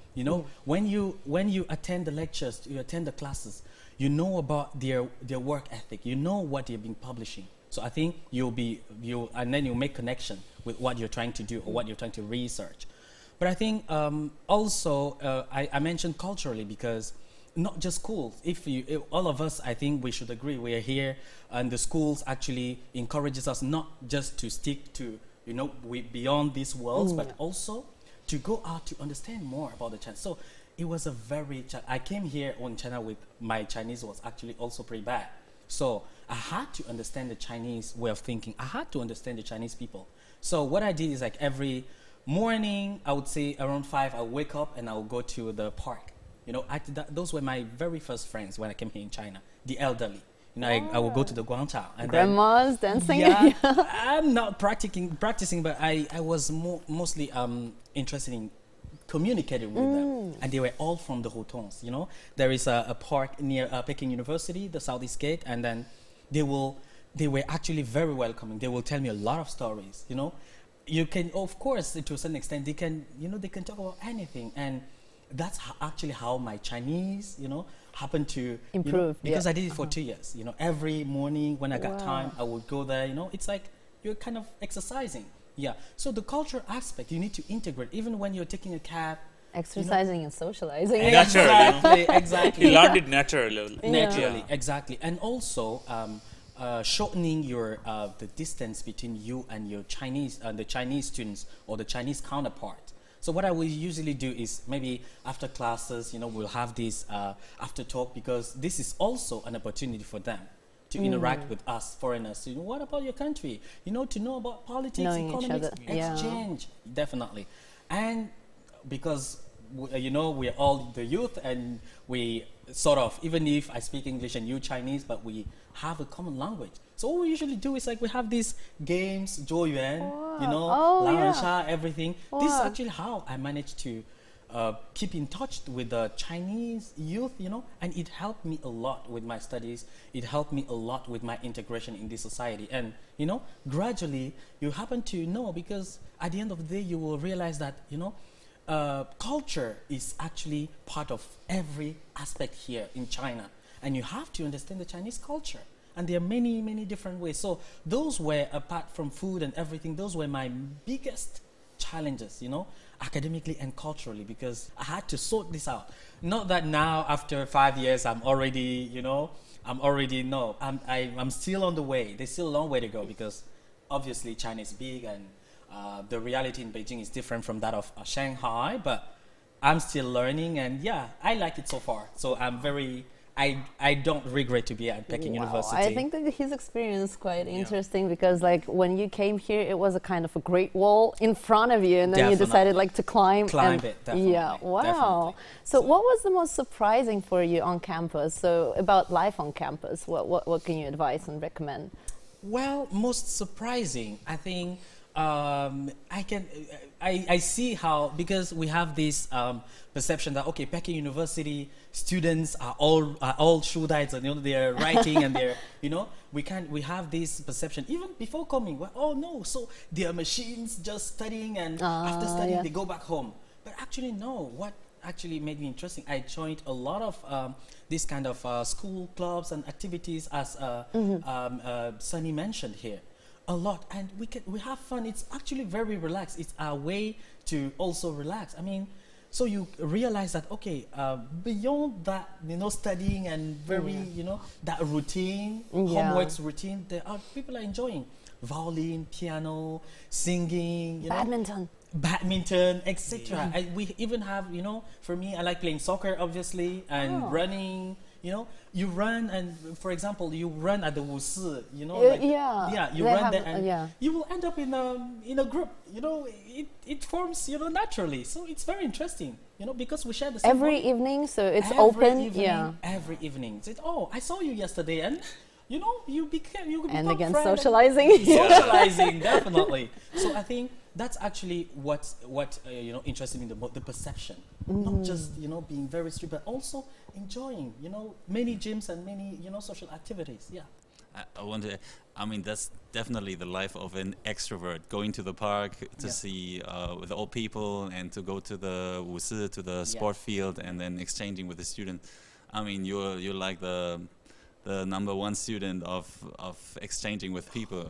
When you attend the lectures, you attend the classes, you know about their work ethic, you know what they've been publishing. So I think and then you make connection with what you're trying to do or what you're trying to research. But I think also I mentioned culturally, because not just schools. If all of us, I think we should agree, we are here, and the schools actually encourages us not just to stick to beyond these worlds, but also to go out to understand more about the China. So it was I came here on China with my Chinese was actually also pretty bad. So I had to understand the Chinese way of thinking. I had to understand the Chinese people. So what I did is like every morning, I would say around 5, I wake up and I would go to the park. Those were my very first friends when I came here in China, the elderly. I would go to the Guangzhou. And Grandmas dancing. Yeah, I'm not practicing, but I was mostly interested in communicating with them. And they were all from the Hutons. There is a park near Peking University, the Southeast Gate, and then they were actually very welcoming. They will tell me a lot of stories. You can, of course, to a certain extent, they can talk about anything. And that's actually how my Chinese, happened to improve. Because I did it for 2 years. Every morning when I got time, I would go there. It's like you're kind of exercising. Yeah. So the cultural aspect you need to integrate, even when you're taking a cab. Exercising and socializing. Exactly. You learned it naturally. Naturally, exactly. And also shortening the distance between you and your Chinese, the Chinese students or the Chinese counterpart. So what I will usually do is maybe after classes, we'll have this after talk, because this is also an opportunity for them to interact with us foreigners. What about your country? To know about politics, Knowing economics, each other. exchange, definitely. And because we're all the youth, and we sort of, even if I speak English and you Chinese, but we have a common language. So what we usually do is like we have these games, Zhou Yuan, Sha, everything. This is actually how I managed to keep in touch with the Chinese youth, and it helped me a lot with my studies. It helped me a lot with my integration in this society. And, gradually you happen to know, because at the end of the day, you will realize that, culture is actually part of every aspect here in China. And you have to understand the Chinese culture. And there are many, many different ways. So those were, apart from food and everything, those were my biggest challenges, academically and culturally, because I had to sort this out. Not that now, after 5 years, I'm still on the way. There's still a long way to go, because obviously China is big, and the reality in Beijing is different from that of Shanghai, but I'm still learning, and yeah, I like it so far. So I don't regret to be at Peking University. I think that his experience is quite interesting, because like when you came here, it was a kind of a great wall in front of you, and then you decided like to climb it. Definitely. Yeah, wow. Definitely. So what was the most surprising for you on campus? So about life on campus, what can you advise and recommend? Well, most surprising, I think I see how, because we have this perception that Peking University students are all Shudites, and they're writing and they're we have this perception even before coming. Well, so they are machines just studying, and after studying they go back home. But actually no. What actually made me interesting, I joined a lot of this kind of school clubs and activities, as Sunny mentioned here. A lot, and we have fun. It's actually very relaxed. It's our way to also relax. I mean, so you realize that okay, beyond that, studying and very, that routine, homeworks routine, there are people are enjoying violin, piano, singing, badminton, etc. And we even have, for me, I like playing soccer, obviously, and running. You run, and for example, you run at the WuSi, you run there, and you will end up in a group. It forms, naturally. So it's very interesting, because we share the same every body. evening, so it's Every open. evening, every evening. Said, oh, I saw you yesterday, and you became And again, friend socializing. socializing, definitely. So I think that's actually what interested me the perception, not just being very strict, but also enjoying many gyms and many social activities. Yeah. I wonder, I mean, that's definitely the life of an extrovert, going to the park to see with old people and to go to the WuSi, to the sport field, and then exchanging with the student. I mean, you're like the number one student of exchanging with people.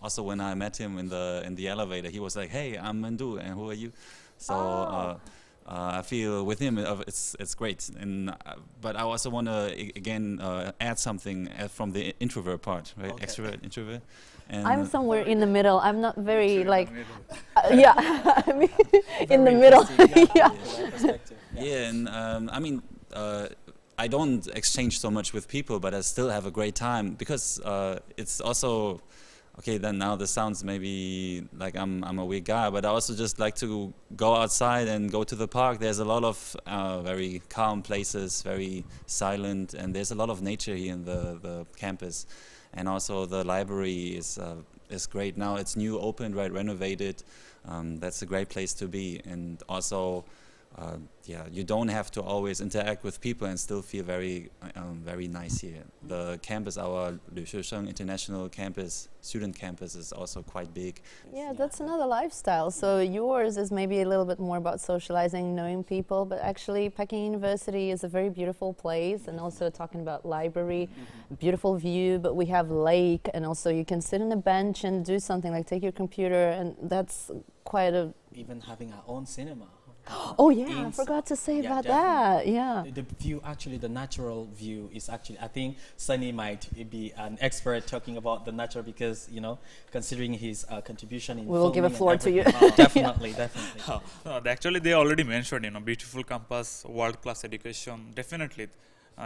Also, when I met him in the elevator, he was like, "Hey, I'm Mandu, and who are you?" So I feel with him it's great. And but I also want to again add something from the introvert part, right? Okay. Extrovert, introvert. And I'm somewhere in the middle. I'm not very like, I mean, in the middle. Yeah, and I mean. I don't exchange so much with people, but I still have a great time because it's also okay. Then now this sounds maybe like I'm a weird guy, but I also just like to go outside and go to the park. There's a lot of very calm places, very silent, and there's a lot of nature here in the campus, and also the library is great now. It's new, opened, right, renovated. That's a great place to be, and also. You don't have to always interact with people and still feel very nice here. The campus, our Liu Shisheng International Campus, student campus, is also quite big. Yeah, that's another lifestyle. So yours is maybe a little bit more about socializing, knowing people, but actually Peking University is a very beautiful place, and also talking about library, beautiful view, but we have lake, and also you can sit on a bench and do something like take your computer, and that's quite a... Even having our own cinema. Oh yeah, I forgot to say about that. Yeah. The view, actually, the natural view is actually, I think Sunny might be an expert talking about the natural because, considering his contribution in we will give a floor to you. Definitely. Actually, they already mentioned, beautiful campus, world-class education. Definitely,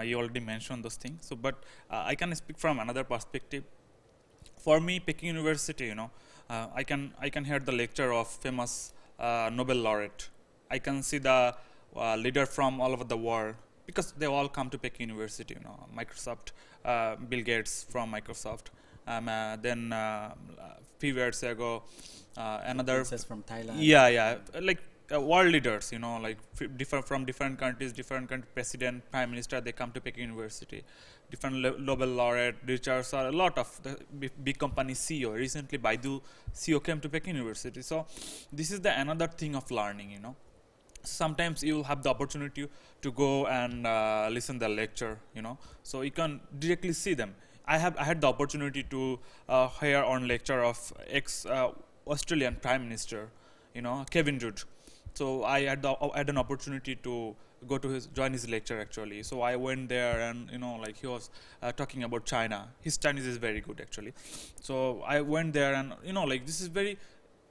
you already mentioned those things. So, but I can speak from another perspective. For me, Peking University, I can hear the lecture of famous Nobel laureate. I can see the leader from all over the world because they all come to Peking University. Microsoft, Bill Gates from Microsoft. Then few years ago, another from Thailand. Yeah, like world leaders. Like from different countries, president, prime minister. They come to Peking University. Different Nobel laureate, Richards, a lot of the big company CEO. Recently, Baidu CEO came to Peking University. So this is the another thing of learning. Sometimes you'll have the opportunity to go and listen the lecture, so you can directly see them. I had the opportunity to hear on lecture of ex-Australian Prime Minister, Kevin Rudd. So I had an opportunity to go to join his lecture actually. So I went there and he was talking about China. His Chinese is very good actually. So I went there and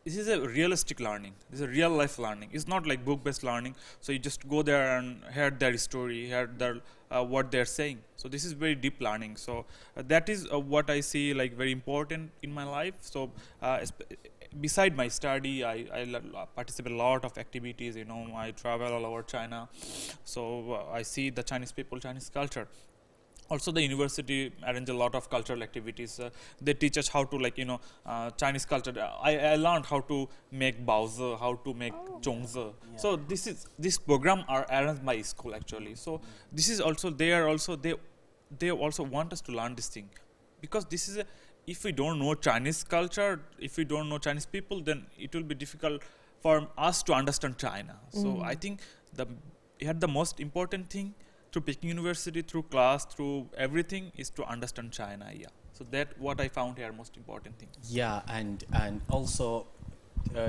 this is a realistic learning. This is a real life learning. It's not like book based learning. So you just go there and hear their story, hear their what they're saying. So this is very deep learning. So that is what I see like very important in my life. So beside my study, I participate in a lot of activities. I travel all over China. So I see the Chinese people, Chinese culture. Also, the university arrange a lot of cultural activities. They teach us how to Chinese culture. I learned how to make baozi, how to make zhongzi. Yeah. So this program are arranged by school actually. So this is also they also want us to learn this thing, because this is if we don't know Chinese culture, if we don't know Chinese people, then it will be difficult for us to understand China. So I think the most important thing through Peking University, through class, through everything, is to understand China. Yeah. So that what I found here most important thing. Yeah, and also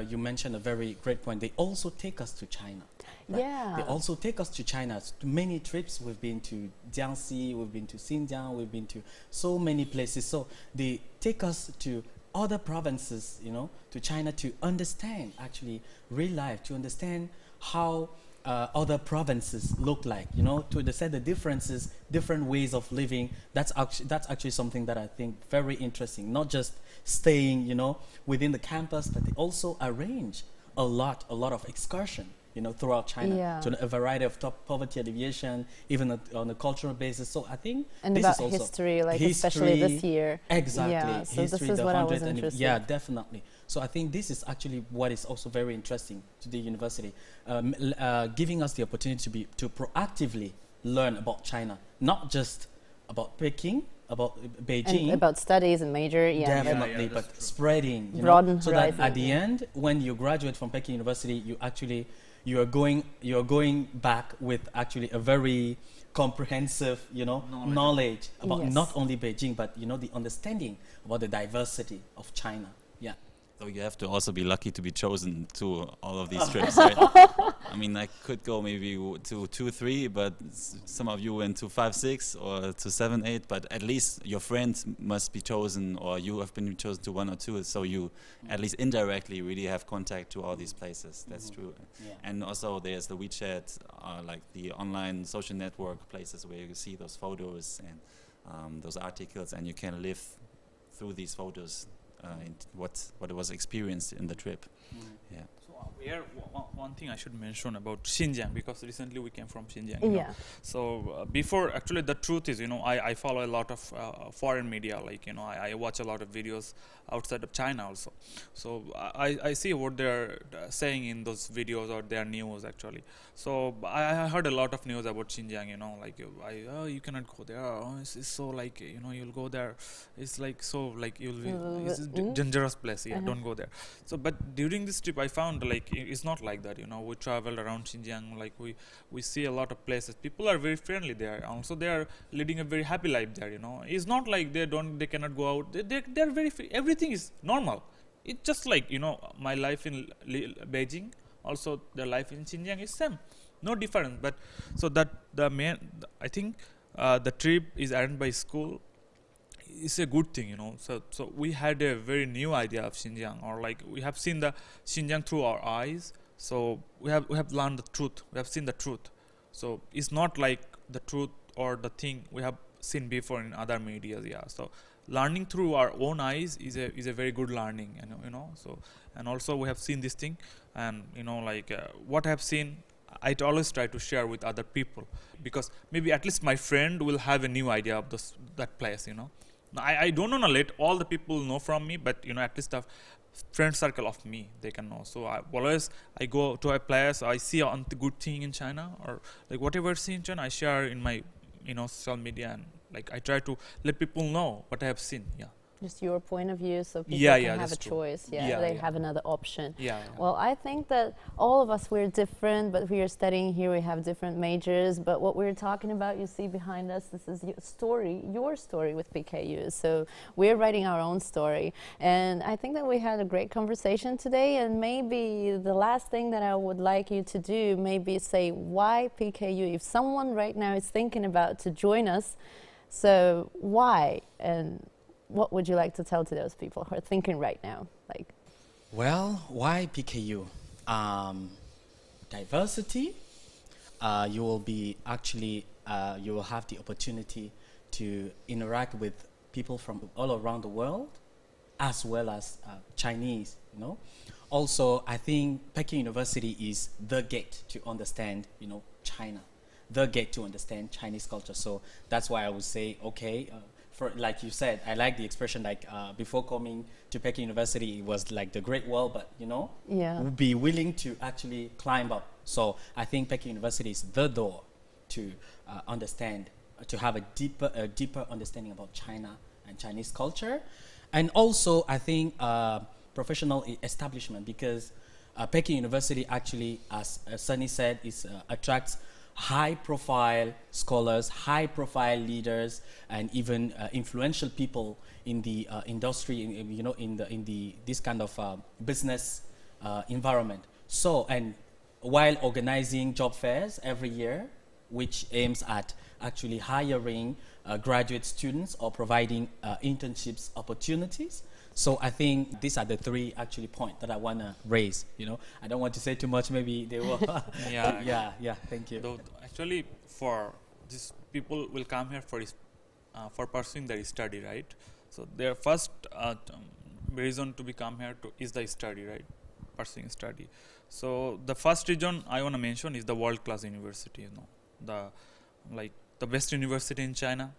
you mentioned a very great point. They also take us to China. Right? Yeah. They also take us to China. Many trips. We've been to Jiangxi, we've been to Xinjiang, we've been to so many places. So they take us to other provinces, you know, to China to understand actually real life, to understand how other provinces look like, you know, to understand the differences, different ways of living. That's actually something that I think very interesting. Not just staying, you know, within the campus, but they also arrange a lot of excursion, you know, throughout China, Yeah. to a variety of top poverty alleviation, even on a cultural basis. So I think And this about is also history, like especially this history, year. Exactly. Yeah, so this History, is the what I was 100 interested. Yeah, definitely. So I think this is actually what is also very interesting to the university, giving us the opportunity to proactively learn about China, not just about Peking, about Beijing. And about studies and major, yeah. Definitely, Yeah, that's but true. spreading, you Broaden know, so that horizon, at the yeah. end, when you graduate from Peking University, you are going back with actually a very comprehensive, you know, knowledge about Yes. not only Beijing, but you know, the understanding about the diversity of China. Yeah. So you have to also be lucky to be chosen to all of these trips, right? I mean, I could go maybe to 2, 3, but some of you went to 5, 6, or to 7, 8. But at least your friends must be chosen, or you have been chosen to 1 or 2. So you, at least indirectly, really have contact to all these places. That's true. Yeah. And also, there's the WeChat, like the online social network places where you see those photos and those articles, and you can live through these photos. What was experienced in the trip. Yeah. So here, one thing I should mention about Xinjiang, because recently we came from Xinjiang. You know. Yeah. So before, actually, the truth is, you know, I follow a lot of foreign media. Like, you know, I watch a lot of videos outside of China also. So I see what they're saying in those videos or their news actually. So I heard a lot of news about Xinjiang. You know, like you cannot go there. Oh, it's so like, you know, you'll go there. It's like so like you'll be it's a dangerous place. Yeah, don't go there. So but during this trip, I found like it's not like that. You know, we traveled around Xinjiang. Like we see a lot of places. People are very friendly there. Also, they are leading a very happy life there. You know, it's not like they cannot go out. They're very free. Everything is normal. It's just like, you know, my life in Beijing. Also, the life in Xinjiang is same. No difference. But so that I think the trip is arranged by school. It's a good thing, you know. So we had a very new idea of Xinjiang, or like we have seen the Xinjiang through our eyes. So we have learned the truth. We have seen the truth. So it's not like the truth or the thing we have seen before in other media. Yeah. So learning through our own eyes is a very good learning. You know. So and also we have seen this thing, and you know, like what I have seen, I always try to share with other people, because maybe at least my friend will have a new idea of that place. You know. I don't want to let all the people know from me, but you know, at least a friend circle of me, they can know. So I go to a place, I see a good thing in China, or like whatever I see in China, I share in my, you know, social media, and like I try to let people know what I have seen. Yeah. Just your point of view, so people Yeah, can have a that's true. choice. Yeah, Yeah, they yeah. have another option. Yeah. Well, I think that all of us, we're different, but we are studying here, we have different majors. But what we're talking about, you see behind us, this is your story with PKU. So we're writing our own story. And I think that we had a great conversation today. And maybe the last thing that I would like you to do, maybe say why PKU. If someone right now is thinking about to join us, so why? And what would you like to tell to those people who are thinking right now? Like, Well, why PKU? Diversity. You will be actually, you will have the opportunity to interact with people from all around the world, as well as Chinese, you know. Also, I think Peking University is the gate to understand, you know, China, the gate to understand Chinese culture. So that's why I would say, okay, for like you said, I like the expression like before coming to Peking University, it was like the Great Wall, but you know, Yeah. be willing to actually climb up. So I think Peking University is the door to understand, to have a deeper understanding about China and Chinese culture, and also I think professional establishment, because Peking University actually, as Sunny said, is attracts high-profile scholars, high-profile leaders, and even influential people in the industry, in the this kind of business environment. So, and while organizing job fairs every year, which aims at actually hiring graduate students or providing internships opportunities. So I think these are the three actually points that I want to raise. I don't want to say too much. Maybe they will. yeah. Thank you. Though actually, for these people will come here for pursuing their study, right? So their first reason to become here is the study, right? Pursuing study. So the first reason I want to mention is the world-class university. The best university in China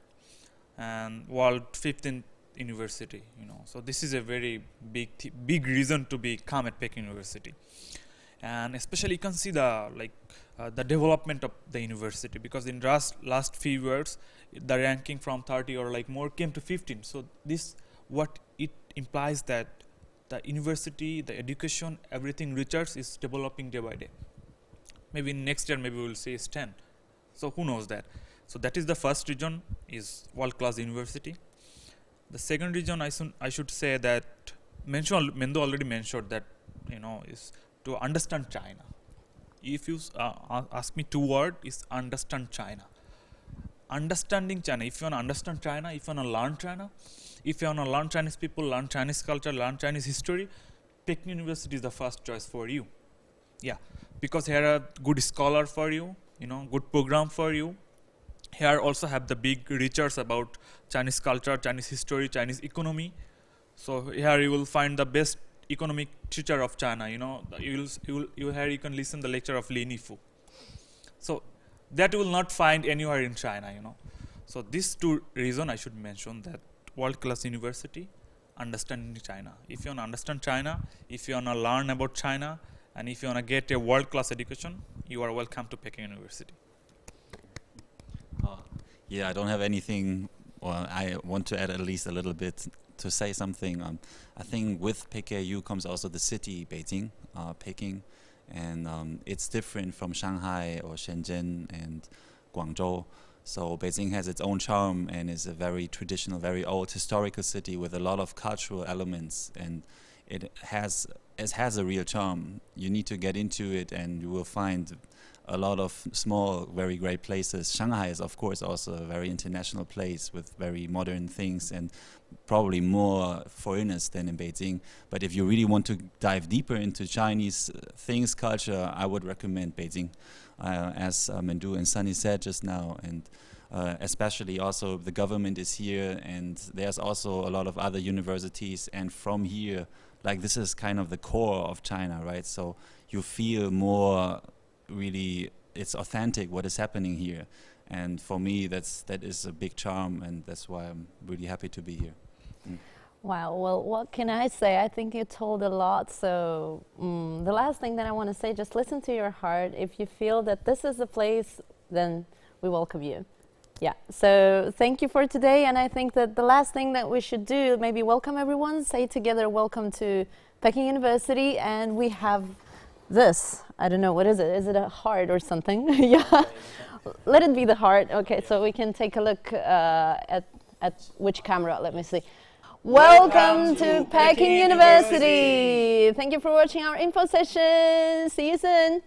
and world 15th university. So this is a very big reason to become at Peking University, and especially you can see the development of the university, because in last few years the ranking from 30 or more came to 15. So this what it implies that the university, the education, everything research is developing day by day. Maybe next year, maybe we will say it's 10. So who knows that? So that is the first reason, is world-class university. The second reason I should say that Mendo already mentioned that is to understand China. If you ask me two words, is understand China. Understanding China. If you want to understand China, if you want to learn China, if you want to learn Chinese people, learn Chinese culture, learn Chinese history, Peking University is the first choice for you. Yeah, because here are good scholar for you, good program for you. Here also have the big research about Chinese culture, Chinese history, Chinese economy. So here you will find the best economic teacher of China. Here you can listen the lecture of Li Nifu. So that you will not find anywhere in China. So these two reasons I should mention, that world-class university, understanding China. If you want to understand China, if you want to learn about China, and if you want to get a world-class education, you are welcome to Peking University. Yeah, I don't have anything, or I want to add at least a little bit to say something. I think with PicK comes also the city, Beijing, Peking, and it's different from Shanghai or Shenzhen and Guangzhou. So Beijing has its own charm and is a very traditional, very old historical city with a lot of cultural elements, and it has a real charm. You need to get into it and you will find a lot of small, very great places. Shanghai is of course also a very international place with very modern things and probably more foreigners than in Beijing. But if you really want to dive deeper into Chinese things, culture, I would recommend Beijing, as Mendu and Sunny said just now. And especially also the government is here, and there's also a lot of other universities, and from here, this is kind of the core of China, right? So you feel more really it's authentic what is happening here, and for me that is a big charm, and that's why I'm really happy to be here. Wow, well, what can I say? I think you told a lot. So the last thing that I want to say, just listen to your heart. If you feel that this is the place, then we welcome you. Yeah, so thank you for today, and I think that the last thing that we should do, maybe welcome everyone, say together, welcome to Peking University, and we have this. I don't know, what is it? Is it a heart or something? Yeah, let it be the heart. Okay, so we can take a look at which camera, let me see. Welcome to Peking University. Thank you for watching our info session. See you soon.